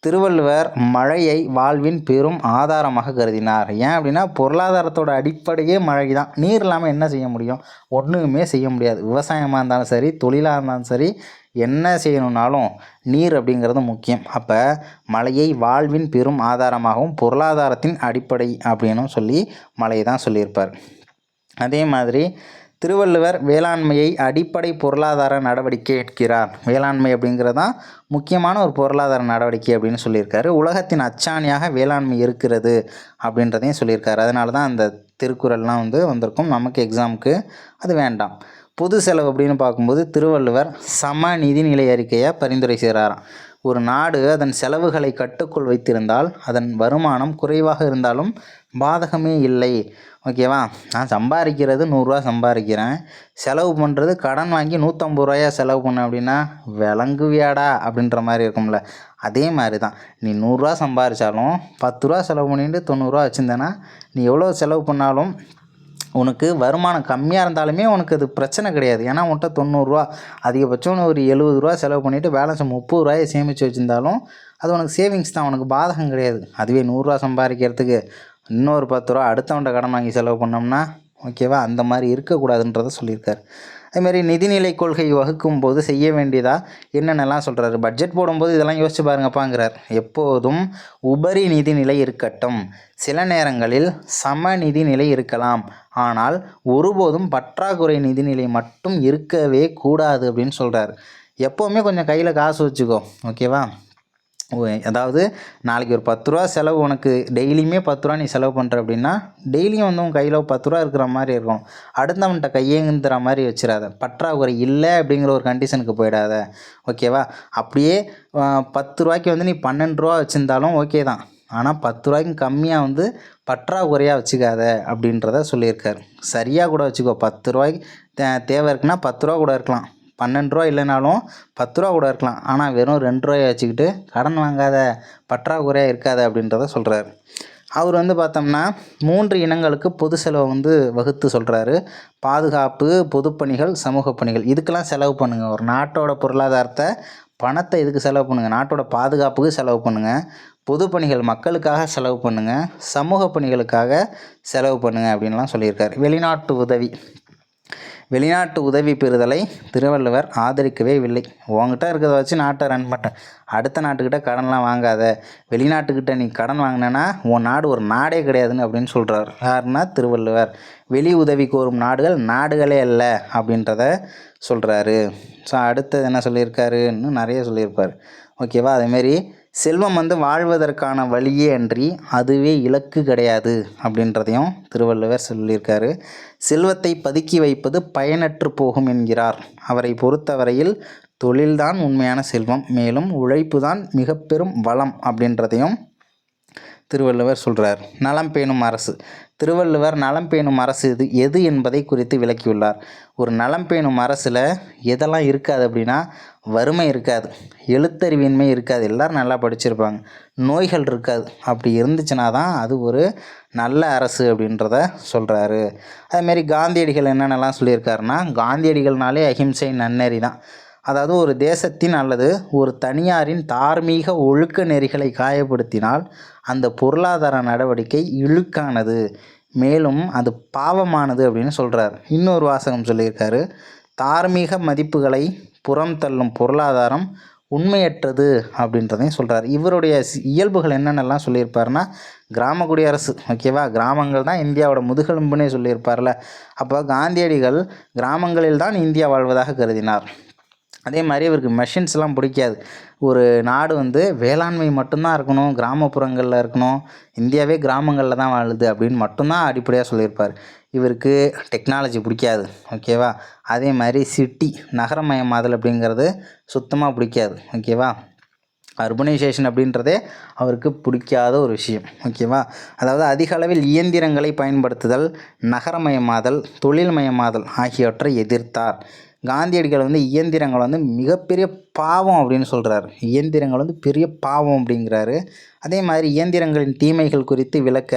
[SPEAKER 1] திருவள்ளுவர் மழையை வாழ்வின் பெரும் ஆதாரமாக கருதினார். ஏன் அப்படின்னா பொருளாதாரத்தோட அடிப்படையே மழை தான். நீர் இல்லாமல் என்ன செய்ய முடியும்? ஒன்றுமே செய்ய முடியாது. விவசாயமாக இருந்தாலும் சரி, தொழிலாக இருந்தாலும் சரி, என்ன செய்யணுன்னாலும் நீர் அப்படிங்கிறது முக்கியம். அப்போ மழையை வாழ்வின் பெரும் ஆதாரமாகவும் பொருளாதாரத்தின் அடிப்படை அப்படின்னும் சொல்லி மழையை தான் சொல்லியிருப்பார். அதே மாதிரி திருவள்ளுவர் வேளாண்மையை அடிப்படை பொருளாதார நடவடிக்கை என்கிறார். வேளாண்மை அப்படிங்கிறது தான் முக்கியமான ஒரு பொருளாதார நடவடிக்கை அப்படின்னு சொல்லியிருக்காரு. உலகத்தின் அச்சாணியாக வேளாண்மை இருக்கிறது அப்படின்றதையும் சொல்லியிருக்காரு. அதனால தான் அந்த திருக்குறள்லாம் வந்து வந்திருக்கும். நமக்கு எக்ஸாமுக்கு அது வேண்டாம். பொது செலவு அப்படின்னு பார்க்கும்போது திருவள்ளுவர் சம நிதிநிலை அறிக்கையை பரிந்துரை செய்கிறாராம். ஒரு நாடு அதன் செலவுகளை கட்டுக்குள் வைத்திருந்தால் அதன் வருமானம் குறைவாக இருந்தாலும் பாதகமே இல்லை. ஓகேவா? நான் சம்பாதிக்கிறது 100 சம்பாதிக்கிறேன், செலவு பண்ணுறது கடன் வாங்கி 150 செலவு பண்ண அப்படின்னா விளங்குவியாடா அப்படின்ற மாதிரி இருக்கும்ல. அதே மாதிரி தான் நீ 100 சம்பாதிச்சாலும் 10 செலவு பண்ணிட்டு 90 வச்சுருந்தேன்னா நீ எவ்வளோ செலவு பண்ணாலும் உனக்கு வருமானம் கம்மியாக இருந்தாலுமே உனக்கு அது பிரச்சனை கிடையாது. ஏன்னா உன்கிட்ட 90 அதிகபட்சம் ஒரு 70 செலவு பண்ணிவிட்டு பேலன்ஸ் 30 சேமித்து வச்சுருந்தாலும் அது உனக்கு சேவிங்ஸ் தான், உனக்கு பாதகம் கிடையாது. அதுவே 100 சம்பாதிக்கிறதுக்கு இன்னொரு 10 அடுத்தவன்ட்ட கடன் வாங்கி செலவு பண்ணோம்னா ஓகேவா? அந்த மாதிரி இருக்கக்கூடாதுன்றதை சொல்லியிருக்காரு. அதுமாரி நிதிநிலை கொள்கை வகுக்கும் போது செய்ய வேண்டியதாக என்னென்னலாம் சொல்கிறாரு. பட்ஜெட் போடும்போது இதெல்லாம் யோசிச்சு பாருங்கப்பாங்கிறார். எப்போதும் உபரி நிதிநிலை இருக்கட்டும், சில நேரங்களில் சம நிதிநிலை இருக்கலாம், ஆனால் ஒருபோதும் பற்றாக்குறை நிதிநிலை மட்டும் இருக்கவே கூடாது அப்படின்னு சொல்கிறார். எப்போவுமே கொஞ்சம் கையில் காசு வச்சுக்கோ. ஓகேவா? அதாவது நாளைக்கு ஒரு 10 செலவு, உனக்கு டெய்லியுமே 10 நீ செலவு பண்ணுற அப்படின்னா டெய்லியும் வந்து உன் கையில் 10 இருக்கிற மாதிரி இருக்கும். அடுத்தவன்கிட்ட கையேங்குற மாதிரி வச்சிடாத. பற்றாக்குறை இல்லை அப்படிங்கிற ஒரு கண்டிஷனுக்கு போயிடாத. ஓகேவா? அப்படியே 10 வந்து நீ 12 வச்சுருந்தாலும் ஓகே தான். ஆனால் 10 கம்மியாக வந்து பற்றாக்குறையாக வச்சுக்காத அப்படின்றத சொல்லியிருக்காரு. சரியாக கூட வச்சுக்கோ. 10 தேவை இருக்குன்னா 10 கூட இருக்கலாம், 12 இல்லைனாலும் 10 கூட இருக்கலாம். ஆனால் வெறும் 2 வச்சுக்கிட்டு கடன் வாங்காத, பற்றாக்குறையாக இருக்காத அப்படின்றத சொல்கிறாரு. அவர் வந்து பார்த்தோம்னா 3 இனங்களுக்கு பொது செலவை வந்து வகுத்து சொல்கிறாரு. பாதுகாப்பு, பொதுப்பணிகள், சமூக பணிகள். இதுக்கெல்லாம் செலவு பண்ணுங்கள். ஒரு நாட்டோட பொருளாதாரத்தை, பணத்தை இதுக்கு செலவு பண்ணுங்கள். நாட்டோட பாதுகாப்புக்கு செலவு பண்ணுங்கள், பொதுப்பணிகள் மக்களுக்காக செலவு பண்ணுங்கள், சமூக பணிகளுக்காக செலவு பண்ணுங்கள் அப்படின்லாம் சொல்லியிருக்காரு. வெளிநாட்டு உதவி பெறுதலை திருவள்ளுவர் ஆதரிக்கவே இல்லை. உங்ககிட்ட இருக்கிறத வச்சு நாட்டை ரன் பண்ண, அடுத்த நாட்டுக்கிட்ட கடன்லாம் வாங்காத. வெளிநாட்டுக்கிட்ட நீ கடன் வாங்கினேன்னா உன் நாடு ஒரு நாடே கிடையாதுன்னு அப்படின்னு சொல்கிறார். யாருன்னா திருவள்ளுவர். வெளி உதவி கோரும் நாடுகள் நாடுகளே அல்ல அப்படின்றத சொல்கிறாரு. ஸோ அடுத்தது என்ன சொல்லியிருக்காரு, இன்னும் நிறைய சொல்லியிருப்பார். ஓகேவா? அதேமாரி செல்வம் வந்து வாழ்வதற்கான வழியே அன்றி அதுவே இலக்கு கிடையாது அப்படின்றதையும் திருவள்ளுவர் சொல்லியிருக்காரு. செல்வத்தை பதுக்கி வைப்பது பயனற்று போகும் என்கிறார். அவரை பொறுத்தவரையில் தொழில்தான் உண்மையான செல்வம், மேலும் உழைப்பு தான் மிக பெரும் வளம் அப்படின்றதையும் திருவள்ளுவர் சொல்கிறார். நலம் பேணும் அரசு. திருவள்ளுவர் நலம் பேணும் அரசு எது என்பதை குறித்து விளக்கியுள்ளார். ஒரு நலம் பேணும் அரசில் எதெல்லாம் இருக்காது அப்படின்னா வறுமை இருக்காது, எழுத்தறிவின்மை இருக்காது, எல்லோரும் நல்லா படிச்சிருப்பாங்க, நோய்கள் இருக்காது. அப்படி இருந்துச்சுன்னா தான் அது ஒரு நல்ல அரசு அப்படின்றத சொல்கிறாரு. அதுமாரி காந்தியடிகள் என்னென்னலாம் சொல்லியிருக்காருன்னா, காந்தியடிகள்னாலே அஹிம்சை நன்னெறி தான். அதாவது ஒரு தேசத்தின் அல்லது ஒரு தனியாரின் தார்மீக ஒழுக்க நெறிகளை காயப்படுத்தினால் அந்த பொருளாதார நடவடிக்கை இழுக்கானது. மேலும் அது பாவமானது அப்படின்னு சொல்கிறார். இன்னொரு வாசகம் சொல்லியிருக்காரு, தார்மீக மதிப்புகளை புறம் தள்ளும் பொருளாதாரம் உண்மையற்றது அப்படின்றதையும் சொல்கிறார். இவருடைய இயல்புகள் என்னென்னலாம் சொல்லியிருப்பாருன்னா, கிராம குடியரசு, ஓகேவா, கிராமங்கள் தான் இந்தியாவோட முதுகெலும்புனே சொல்லியிருப்பார்ல. அப்போ காந்தியடிகள் கிராமங்களில் தான் இந்தியா வாழ்வதாக கருதினார். அதே மாதிரி இவருக்கு மெஷின்ஸ்லாம் பிடிக்காது. ஒரு நாடு வந்து வேளாண்மை மட்டும்தான் இருக்கணும், கிராமப்புறங்களில் இருக்கணும், இந்தியாவே கிராமங்களில் தான் வாழுது அப்படின்னு மட்டும்தான் அடிப்படையாக சொல்லியிருப்பார். இவருக்கு டெக்னாலஜி பிடிக்காது, ஓகேவா. அதே மாதிரி சிட்டி நகரமயமாதல் அப்படிங்கிறது சுத்தமாக பிடிக்காது, ஓகேவா. அர்பனைசேஷன் அப்படின்றதே அவருக்கு பிடிக்காத ஒரு விஷயம், ஓகேவா. அதாவது அதிக அளவில் இயந்திரங்களை பயன்படுத்துதல், நகரமயமாதல், தொழில்மயமாதல் ஆகியவற்றை எதிர்த்தார். காந்தியடிகள் வந்து இயந்திரங்கள் வந்து மிகப்பெரிய பாவம் அப்படின்னு சொல்கிறார். இயந்திரங்கள் வந்து பெரிய பாவம் அப்படிங்கிறாரு. அதே மாதிரி இயந்திரங்களின் தீமைகள் குறித்து விளக்க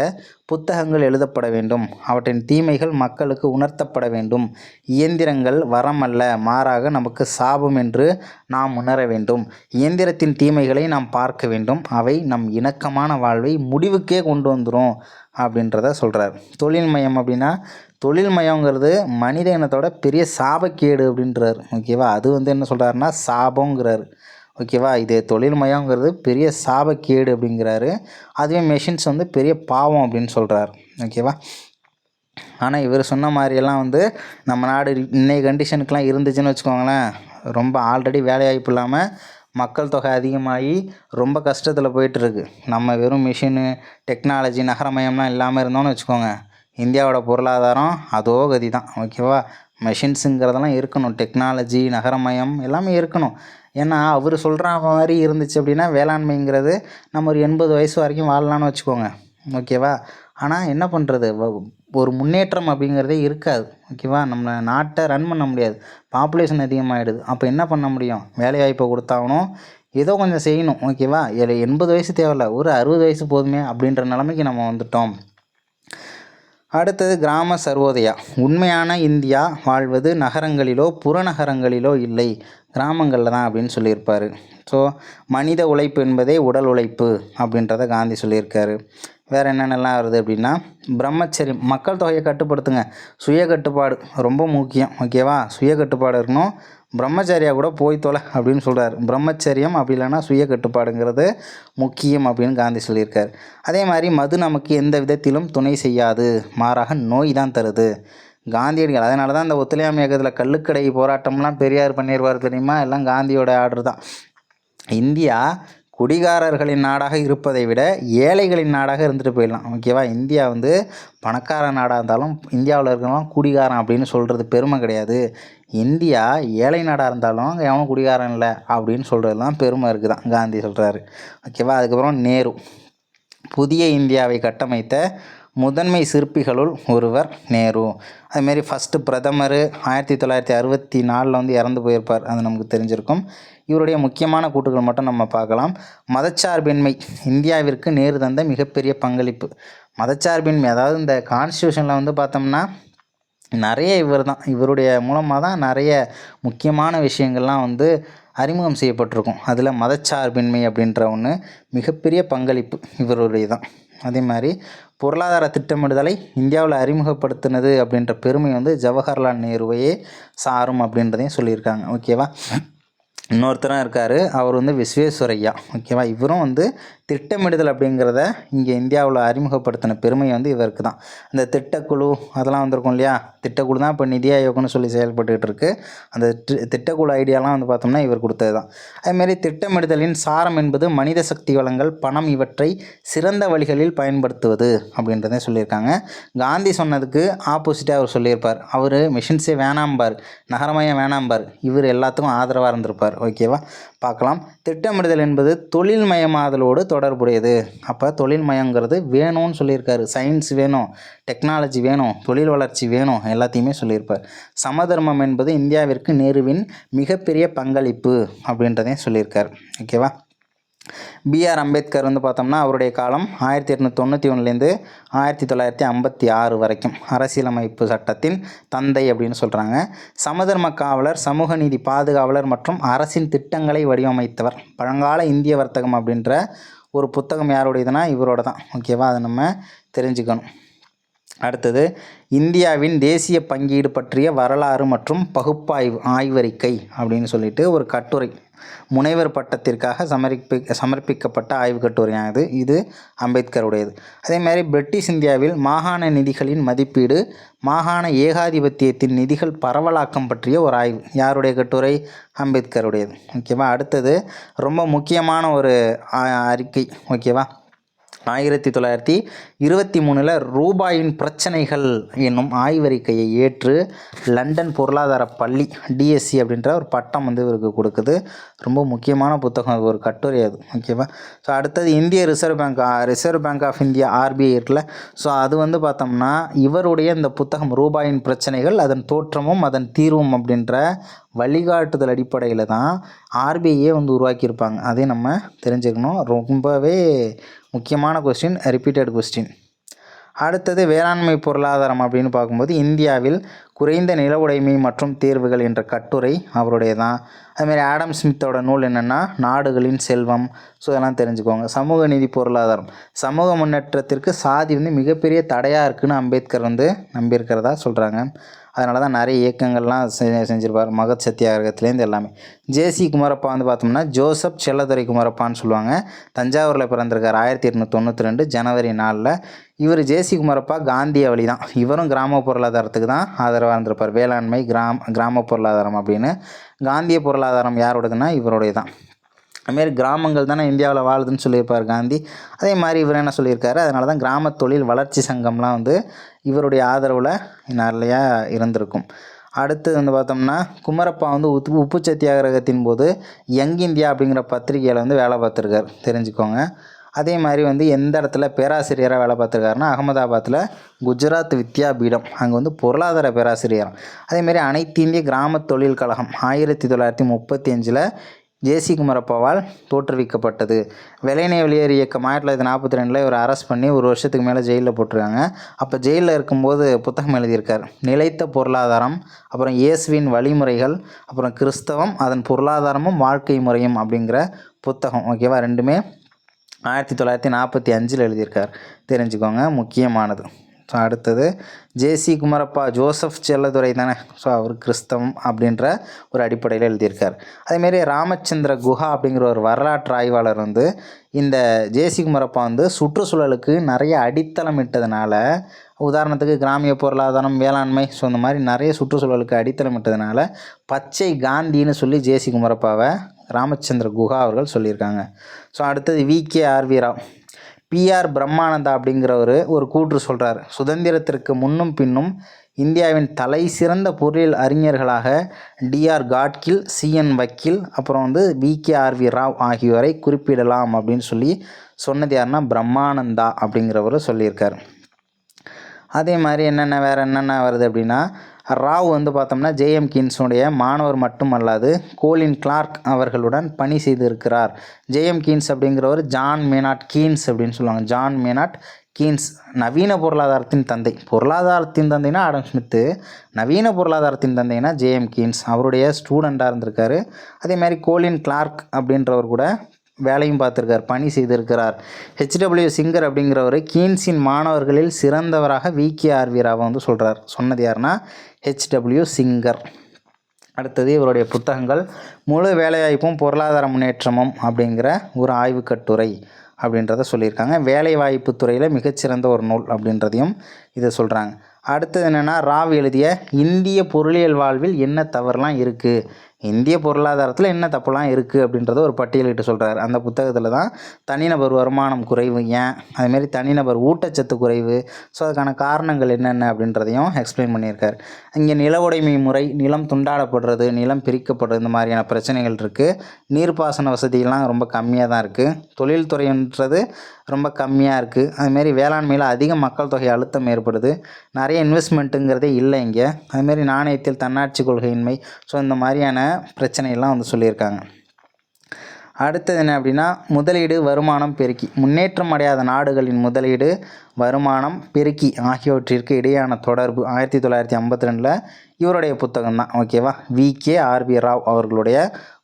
[SPEAKER 1] புத்தகங்கள் எழுதப்பட வேண்டும், அவற்றின் தீமைகள் மக்களுக்கு உணர்த்தப்பட வேண்டும். இயந்திரங்கள் வரமல்ல, மாறாக நமக்கு சாபம் என்று நாம் உணர வேண்டும். இயந்திரத்தின் தீமைகளை நாம் பார்க்க வேண்டும், அவை நம் இணக்கமான வாழ்வை முடிவுக்கே கொண்டு வந்துடும் அப்படின்றத சொல்கிறார். தொழில்மயம் அப்படின்னா, தொழில்மயங்கிறது மனித இனத்தோட பெரிய சாபக்கேடு அப்படின்றார், ஓகேவா. அது வந்து என்ன சொல்கிறாருன்னா சாபங்கிறாரு, ஓகேவா. இது தொழில்மயங்கிறது பெரிய சாபக்கேடு அப்படிங்கிறாரு. அதுவே மெஷின்ஸ் வந்து பெரிய பாவம் அப்படின்னு சொல்கிறார், ஓகேவா. ஆனால் இவர் சொன்ன மாதிரியெல்லாம் வந்து நம்ம நாடு இன்னைய கண்டிஷனுக்கெலாம் இருந்துச்சுன்னு வச்சுக்கோங்களேன், ரொம்ப ஆல்ரெடி வேலைவாய்ப்பு இல்லாமல் மக்கள் தொகை அதிகமாகி ரொம்ப கஷ்டத்தில் போயிட்டுருக்கு. நம்ம வெறும் மிஷினு டெக்னாலஜி நகரமயம்லாம் இல்லாமல் இருந்தோம்னு வச்சுக்கோங்க, இந்தியாவோட பொருளாதாரம் அதோ கதி தான், ஓகேவா. மெஷின்ஸுங்கிறதெல்லாம் இருக்கணும், டெக்னாலஜி நகரமயம் எல்லாமே இருக்கணும். ஏன்னா அவர் சொல்கிற மாதிரி இருந்துச்சு அப்படின்னா வேளாண்மைங்கிறது நம்ம ஒரு 80 வயசு வரைக்கும் வாழலான்னு வச்சுக்கோங்க, ஓகேவா. ஆனால் என்ன பண்ணுறது, ஒரு முன்னேற்றம் அப்படிங்கிறதே இருக்காது, ஓகேவா. நம்ம நாட்டை ரன் பண்ண முடியாது, பாப்புலேஷன் அதிகமாகிடுது. அப்போ என்ன பண்ண முடியும், வேலைவாய்ப்பை கொடுத்தாகணும், ஏதோ கொஞ்சம் செய்யணும், ஓகேவா. 80 வயசு தேவையில்ல, ஒரு 60 வயசு போதுமே அப்படின்ற நிலைமைக்கு நம்ம வந்துட்டோம். அடுத்தது கிராம சர்வோதயா. உண்மையான இந்தியா வாழ்வது நகரங்களிலோ புறநகரங்களிலோ இல்லை, கிராமங்களில் தான் அப்படின்னு சொல்லியிருப்பார். ஸோ மனித உழைப்பு என்பதே உடல் உழைப்பு அப்படின்றத காந்தி சொல்லியிருக்காரு. வேறு என்னென்னலாம் வருது அப்படின்னா, பிரம்மச்சரியம், மக்கள் தொகையை கட்டுப்படுத்துங்க, சுய கட்டுப்பாடு ரொம்ப முக்கியம், ஓகேவா. சுய கட்டுப்பாடு இருக்கணும், பிரம்மச்சரியா கூட போய் தொலை அப்படின்னு சொல்கிறார். பிரம்மச்சரியம் அப்படி இல்லைன்னா சுய கட்டுப்பாடுங்கிறது முக்கியம் அப்படின்னு காந்தி சொல்லியிருக்கார். அதே மாதிரி மது நமக்கு எந்த விதத்திலும் துணை செய்யாது, மாறாக நோய் தான் தருது. காந்தியடிகள் அதனால தான் இந்த ஒத்துழையாமை இயக்கத்தில் கள்ளுக்கடை போராட்டம்லாம் பெரியார் பண்ணிடுவார் தெரியுமா, எல்லாம் காந்தியோட ஆர்டர் தான். இந்தியா குடிகாரர்களின் நாடாக இருப்பதை விட ஏழைகளின் நாடாக இருந்துட்டு போயிடலாம், ஓகேவா. இந்தியா வந்து பணக்கார நாடாக இருந்தாலும் இந்தியாவில் இருக்கிறவங்க குடிகாரன் அப்படின்னு சொல்கிறது பெருமை கிடையாது. இந்தியா ஏழை நாடாக இருந்தாலும் எவனும் குடிகாரன் இல்லை அப்படின்னு சொல்கிறது தான் பெருமை இருக்குது தான் காந்தி சொல்கிறாரு, ஓகேவா. அதுக்கப்புறம் நேரு, புதிய இந்தியாவை கட்டமைத்த முதன்மை சிற்பிகளுள் ஒருவர் நேரு. அதுமாரி ஃபஸ்ட்டு பிரதமர் 1964 வந்து இறந்து போயிருப்பார், அது நமக்கு தெரிஞ்சிருக்கும். இவருடைய முக்கியமான கூற்றுகள் மட்டும் நம்ம பார்க்கலாம். மதச்சார்பின்மை இந்தியாவிற்கு நேரு தந்த மிகப்பெரிய பங்களிப்பு. மதச்சார்பின்மை அதாவது இந்த கான்ஸ்டியூஷனில் வந்து பார்த்தோம்னா நிறைய இவருடைய மூலமாக தான் நிறைய முக்கியமான விஷயங்கள்லாம் வந்து அறிமுகம் செய்யப்பட்டிருக்கும். அதில் மதச்சார்பின்மை அப்படின்ற ஒன்று மிகப்பெரிய பங்களிப்பு இவருடைய தான். அதே மாதிரி பொருளாதார திட்டமிடுதலை இந்தியாவில் அறிமுகப்படுத்தினது அப்படின்ற பெருமை வந்து ஜவஹர்லால் நேருவையே சாரும் அப்படின்றதையும் சொல்லியிருக்காங்க, ஓகேவா. இன்னொருத்தரும் இருக்கார், அவர் வந்து விஸ்வேஸ்வரையா, ஓகேவா. இவரும் வந்து திட்டமிடுதல் அப்படிங்கிறத இங்கே இந்தியாவில் அறிமுகப்படுத்தின பெருமை வந்து இவருக்கு தான். இந்த திட்டக்குழு அதெல்லாம் வந்திருக்கும் இல்லையா, திட்டக்குழு தான் இப்போ நிதி ஆயோக்னு சொல்லி செயல்பட்டுக்கிட்டு இருக்கு. அந்த திட்டக்குழு ஐடியாலாம் வந்து பார்த்தோம்னா இவர் கொடுத்தது தான். அதுமாரி திட்டமிடுதலின் சாரம் என்பது மனித சக்தி வளங்கள், பணம் இவற்றை சிறந்த வழிகளில் பயன்படுத்துவது அப்படின்றதே சொல்லியிருக்காங்க. காந்தி சொன்னதுக்கு ஆப்போசிட்டாக அவர் சொல்லியிருப்பார். அவர் மிஷின்ஸே வேணாம்பார், நகரமயம் வேணாம்பார், இவர் எல்லாத்துக்கும் ஆதரவாக இருந்திருப்பார், ஓகேவா. பார்க்கலாம். திட்டமிடுதல் என்பது தொழில்மயமாதலோடு தொடர்புடையது. அப்போ தொழில்மயங்கிறது வேணும்னு சொல்லியிருக்காரு. சயின்ஸ் வேணும், டெக்னாலஜி வேணும், தொழில் வளர்ச்சி வேணும், எல்லாத்தையுமே சொல்லியிருப்பார். சமதர்மம் என்பது இந்தியாவிற்கு நேருவின் மிகப்பெரிய பங்களிப்பு அப்படின்றதையும் சொல்லியிருக்கார், ஓகேவா. பிஆர் அம்பேத்கர் வந்து பார்த்தோம்னா அவருடைய காலம் 1891லேருந்து 1956 வரைக்கும் அரசியலமைப்பு சட்டத்தின் தந்தை அப்படின்னு சொல்கிறாங்க. சமதர்ம காவலர், சமூக நீதி பாதுகாவலர் மற்றும் அரசின் திட்டங்களை வடிவமைத்தவர். பழங்கால இந்திய வர்த்தகம் அப்படின்ற ஒரு புத்தகம் யாருடையதுன்னா இவரோட தான், ஓகேவா. அதை நம்ம தெரிஞ்சுக்கணும். அடுத்தது இந்தியாவின் தேசிய பங்கீடு பற்றிய வரலாறு மற்றும் பகுப்பாய்வு ஆய்வறிக்கை அப்படின்னு சொல்லிட்டு ஒரு கட்டுரை முனைவர் பட்டத்திற்காக சமர்ப்பிக்கப்பட்ட ஆய்வு கட்டுரையானது. இது அம்பேத்கருடையது. அதேமாதிரி பிரிட்டிஷ் இந்தியாவில் மாகாண நிதிகளின் மதிப்பீடு, மாகாண ஏகாதிபத்தியத்தின் நிதிகள் பரவலாக்கம் பற்றிய ஒரு ஆய்வு. யாருடைய கட்டுரை? அம்பேத்கருடையது. ஓகேவா. அடுத்தது ரொம்ப முக்கியமான ஒரு அறிக்கை. ஓகேவா. 1923 ரூபாயின் பிரச்சனைகள் என்னும் ஆய்வறிக்கையை ஏற்று லண்டன் பொருளாதார பள்ளி டிஎஸ்சி அப்படின்ற ஒரு பட்டம் வந்து இவருக்கு கொடுக்குது. ரொம்ப முக்கியமான புத்தகம், அது ஒரு கட்டுரை அது. ஓகேவா. ஸோ அடுத்தது இந்திய reserve bank of India RBI இருக்குல்ல. ஸோ அது வந்து பார்த்தோம்னா இவருடைய இந்த புத்தகம் ரூபாயின் பிரச்சனைகள், அதன் தோற்றமும் அதன் தீர்வும் அப்படின்ற வழிகாட்டுதல் அடிப்படையில் தான் ஆர்பிஐயே வந்து உருவாக்கியிருப்பாங்க. அதையும் நம்ம தெரிஞ்சுக்கணும். ரொம்பவே முக்கியமான கொஸ்டின், ரிப்பீட்டட் கொஸ்டின். அடுத்தது வேளாண்மை பொருளாதாரம் அப்படின்னு பார்க்கும்போது இந்தியாவில் குறைந்த நில உடைமை மற்றும் தேர்வுகள் என்ற கட்டுரை அவருடைய தான். அதுமாதிரி ஆடம் ஸ்மித்தோட நூல் என்னென்னா நாடுகளின் செல்வம். ஸோ இதெல்லாம் தெரிஞ்சுக்கோங்க. சமூக நீதி பொருளாதாரம், சமூக முன்னேற்றத்திற்கு சாதி வந்து மிகப்பெரிய தடையாக இருக்குதுன்னு அம்பேத்கர் வந்து நம்பியிருக்கிறதா சொல்கிறாங்க. அதனால தான் நிறைய இயக்கங்கள்லாம் செஞ்சுருப்பார். மகத் சத்தியாகிரகத்துலேருந்து எல்லாமே. ஜேசி குமரப்பா வந்து பார்த்தோம்னா ஜோசப் செல்லதுரை குமரப்பான்னு சொல்லுவாங்க. தஞ்சாவூரில் பிறந்திருக்கார் 1892 ஜனவரி 4. இவர் ஜேசி குமரப்பா காந்திய வழி தான். இவரும் கிராம பொருளாதாரத்துக்கு தான் ஆதரவாக இருந்திருப்பார். வேளாண்மை, கிராம பொருளாதாரம் அப்படின்னு. காந்திய பொருளாதாரம் யாரோடதுன்னா இவருடைய தான். அதுமாரி கிராமங்கள் தானே இந்தியாவில் வாழுதுன்னு சொல்லியிருப்பார் காந்தி. அதே மாதிரி இவர் என்ன சொல்லியிருக்காரு, அதனால தான் கிராம தொழில் வளர்ச்சி சங்கம்லாம் வந்து இவருடைய ஆதரவில் நிறையா இருந்திருக்கும். அடுத்து வந்து பார்த்தோம்னா குமரப்பா வந்து உப்பு சத்தியாகிரகத்தின் போது யங் இந்தியா அப்படிங்கிற பத்திரிகையில் வந்து வேலை பார்த்துருக்கார், தெரிஞ்சுக்கோங்க. அதே மாதிரி வந்து எந்த இடத்துல பேராசிரியராக வேலை பார்த்துருக்காருன்னா அகமதாபாத்தில் குஜராத் வித்யாபீடம், அங்கே வந்து பொருளாதார பேராசிரியர். அதேமாரி அனைத்து இந்திய கிராம தொழில் கழகம் 1935 ஜேசி குமரப்பாவால் தோற்றுவிக்கப்பட்டது. வெள்ளையனே வெளியேறு இயக்கம் 1942 இவர் அரெஸ்ட் பண்ணி ஒரு வருஷத்துக்கு மேலே ஜெயிலில் போட்டிருக்காங்க. அப்போ ஜெயிலில் இருக்கும்போது புத்தகம் எழுதியிருக்கார். நிலைத்த பொருளாதாரம், அப்புறம் இயேசுவின் வழிமுறைகள், அப்புறம் கிறிஸ்தவம், அதன் பொருளாதாரமும் வாழ்க்கை முறையும் அப்படிங்கிற புத்தகம். ஓகேவா. ரெண்டுமே 1945 எழுதியிருக்கார், தெரிஞ்சுக்கோங்க, முக்கியமானது. ஸோ அடுத்தது ஜேசி குமரப்பா ஜோசப் செல்லதுரை தானே. ஸோ அவர் கிறிஸ்தவம் அப்படின்ற ஒரு அடிப்படையில் எழுதியிருக்கார். அதேமாரி ராமச்சந்திர குஹா அப்படிங்கிற ஒரு வரலாற்று ஆய்வாளர் வந்து இந்த ஜேசி குமரப்பா வந்து சுற்றுச்சூழலுக்கு நிறைய அடித்தளம் இட்டதுனால, உதாரணத்துக்கு கிராமிய பொருளாதாரம், வேளாண்மை, ஸோ இந்த மாதிரி நிறைய சுற்றுச்சூழலுக்கு அடித்தளம் இட்டதுனால பச்சை காந்தின்னு சொல்லி ஜேசி குமரப்பாவை ராமச்சந்திர குஹா அவர்கள் சொல்லியிருக்காங்க. ஸோ அடுத்தது VKRV ராவ். PR பிரம்மானந்தா அப்படிங்கிறவர் ஒரு கூற்று சொல்கிறார். சுதந்திரத்திற்கு முன்னும் பின்னும் இந்தியாவின் தலை சிறந்த பொருளியல் அறிஞர்களாக DR காட்கில், CN வக்கீல், அப்புறம் வந்து VKRV ராவ் ஆகியோரை குறிப்பிடலாம் அப்படின்னு சொல்லி சொன்னது யாருன்னா பிரம்மானந்தா அப்படிங்கிறவர் சொல்லியிருக்கார். அதே மாதிரி வேறு என்னென்ன வருது அப்படின்னா ராவ் வந்து பார்த்தோம்னா JM கீன்ஸுடைய மாணவர் மட்டுமல்லாது கோலின் கிளார்க் அவர்களுடன் பணி செய்திருக்கிறார். JM கீன்ஸ் அப்படிங்கிறவர் ஜான் மேனாட் கீன்ஸ் அப்படின்னு சொல்லுவாங்க. ஜான் மேனாட் கீன்ஸ் நவீன பொருளாதாரத்தின் தந்தை. பொருளாதாரத்தின் தந்தைனா ஆடம் ஸ்மித்து, நவீன பொருளாதாரத்தின் தந்தைனா JM கீன்ஸ். அவருடைய ஸ்டூடெண்ட்டாக இருந்திருக்காரு. அதே மாதிரி கோலின் கிளார்க் அப்படின்றவர் கூட வேலையும் பார்த்துருக்கார், பணி செய்திருக்கிறார். HW சிங்கர் அப்படிங்கிறவர் கீன்ஸின் மாணவர்களில் சிறந்தவராக VKRV ராவை வந்து சொல்கிறார். சொன்னது யாருன்னா HW சிங்கர். அடுத்தது இவருடைய புத்தகங்கள் முழு வேலைவாய்ப்பும் பொருளாதார முன்னேற்றமும் அப்படிங்கிற ஒரு ஆய்வு கட்டுரை அப்படின்றத சொல்லியிருக்காங்க. வேலைவாய்ப்பு துறையில் மிகச்சிறந்த ஒரு நூல் அப்படின்றதையும் இதை சொல்கிறாங்க. அடுத்தது என்னென்னா ராவ் எழுதிய இந்திய பொருளியல் வாழ்வில் என்ன தவறுலாம் இருக்குது, இந்திய பொருளாதாரத்தில் என்ன தப்புலாம் இருக்குது அப்படின்றத ஒரு பட்டியலிட்டு சொல்கிறார். அந்த புத்தகத்தில் தான் தனிநபர் வருமானம் குறைவு ஏன், அதுமாரி தனிநபர் ஊட்டச்சத்து குறைவு, ஸோ அதுக்கான காரணங்கள் என்னென்ன அப்படின்றதையும் எக்ஸ்பிளைன் பண்ணியிருக்கார். இங்கே நில உடைமை முறை, நிலம் துண்டாடப்படுறது, நிலம் பிரிக்கப்படுறது, இந்த மாதிரியான பிரச்சனைகள் இருக்குது. நீர்ப்பாசன வசதியெல்லாம் ரொம்ப கம்மியாக தான் இருக்குது. தொழில்துறைன்றது ரொம்ப கம்மியாக இருக்குது. அதுமாரி வேளாண்மையில் அதிக மக்கள் தொகை அழுத்தம் ஏற்படுது. நிறைய இன்வெஸ்ட்மெண்ட்டுங்கிறதே இல்லை இங்கே. அதுமாரி நாணயத்தில் தன்னாட்சி கொள்கையின்மை, ஸோ இந்த மாதிரியான பிரச்சனையெல்லாம் வந்து சொல்லியிருக்காங்க. அடுத்தது என்ன அப்படின்னா முதலீடு, வருமானம் பெருக்கி. முன்னேற்றம் அடையாத நாடுகளின் முதலீடு, வருமானம் பெருக்கி ஆகியவற்றிற்கு இடையான தொடர்பு 1952 இவருடைய புத்தகம் தான். ஓகேவா. VKRV ராவ் அவர்களுடைய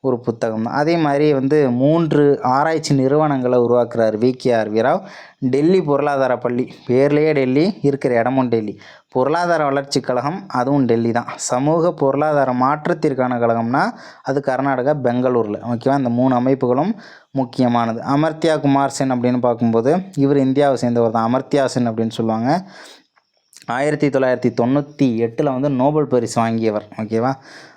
[SPEAKER 1] ஒரு புத்தகம் தான். அதே மாதிரி வந்து 3 ஆராய்ச்சி நிறுவனங்களை உருவாக்குறார் விகேஆர் ராவ். டெல்லி பொருளாதார பள்ளி, பேர்லேயே டெல்லி, இருக்கிற இடமும் டெல்லி. பொருளாதார வளர்ச்சி கழகம், அதுவும் டெல்லி தான். சமூக பொருளாதார மாற்றத்திற்கான கழகம்னா அது கர்நாடகா, பெங்களூரில். ஓகேவா, இந்த 3 அமைப்புகளும் முக்கியமானது. அமர்த்தியா குமார் சென் அப்படின்னு பார்க்கும்போது இவர் இந்தியாவை சேர்ந்தவர் தான். அமர்த்தியா சென் அப்படின்னு சொல்லுவாங்க. 1998 வந்து நோபல் பரிசு வாங்கியவர். ஓகேவா,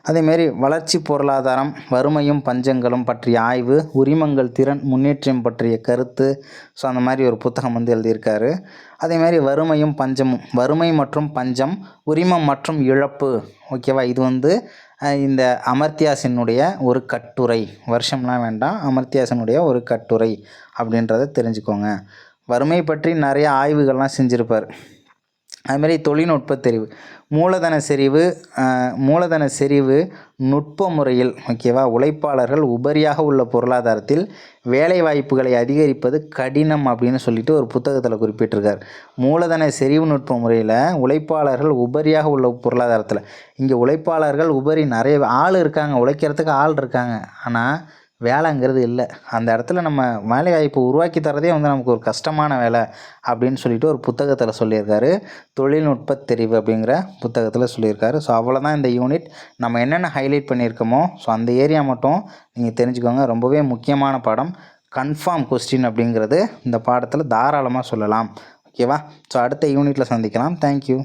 [SPEAKER 1] அதேமாரி வளர்ச்சி பொருளாதாரம், வறுமையும் பஞ்சங்களும் பற்றிய ஆய்வு, உரிமங்கள் திறன் முன்னேற்றம் பற்றிய கருத்து. ஸோ அந்த மாதிரி ஒரு புத்தகம் வந்து எழுதியிருக்காரு. அதேமாதிரி வறுமையும் பஞ்சமும், வறுமை மற்றும் பஞ்சம், உரிமம் மற்றும் இழப்பு. ஓகேவா, இது வந்து இந்த அமர்த்தியா சென்னுடைய ஒரு கட்டுரை. வருஷம்லாம் வேண்டாம், அமர்த்தியா சென்னுடைய ஒரு கட்டுரை அப்படின்றத தெரிஞ்சுக்கோங்க. வறுமை பற்றி நிறைய ஆய்வுகள்லாம் செஞ்சுருப்பார். அதுமாதிரி தொழில்நுட்ப தெரிவு, மூலதன செறிவு நுட்ப முறையில். ஓகேவா, உழைப்பாளர்கள் உபரியாக உள்ள பொருளாதாரத்தில் வேலை வாய்ப்புகளை அதிகரிப்பது கடினம் அப்படின்னு சொல்லிட்டு ஒரு புத்தகத்தில் குறிப்பிட்டிருக்கார். மூலதன செறிவு நுட்ப முறையில் உழைப்பாளர்கள் உபரியாக உள்ள பொருளாதாரத்தில், இங்கே உழைப்பாளர்கள் உபரி நிறைய ஆள் இருக்காங்க, உழைக்கிறதுக்கு ஆள் இருக்காங்க, ஆனால் வேலைங்கிறது இல்லை. அந்த இடத்துல நம்ம வேலை வாய்ப்பு உருவாக்கி தரதே வந்து நமக்கு ஒரு கஷ்டமான வேலை அப்படின்னு சொல்லிட்டு ஒரு புத்தகத்தில் சொல்லியிருக்காரு. தொழில்நுட்ப தெரிவு அப்படிங்கிற புத்தகத்தில் சொல்லியிருக்காரு. ஸோ அவ்வளோதான் இந்த யூனிட். நம்ம என்னென்ன ஹைலைட் பண்ணியிருக்கோமோ ஸோ அந்த ஏரியா மட்டும் நீங்கள் தெரிஞ்சுக்கோங்க. ரொம்பவே முக்கியமான பாடம். கன்ஃபார்ம் கொஸ்டின் அப்படிங்கிறது இந்த பாடத்தில் தாராளமாக சொல்லலாம். ஓகேவா, ஸோ அடுத்த யூனிட்டில் சந்திக்கலாம். தேங்க்யூ.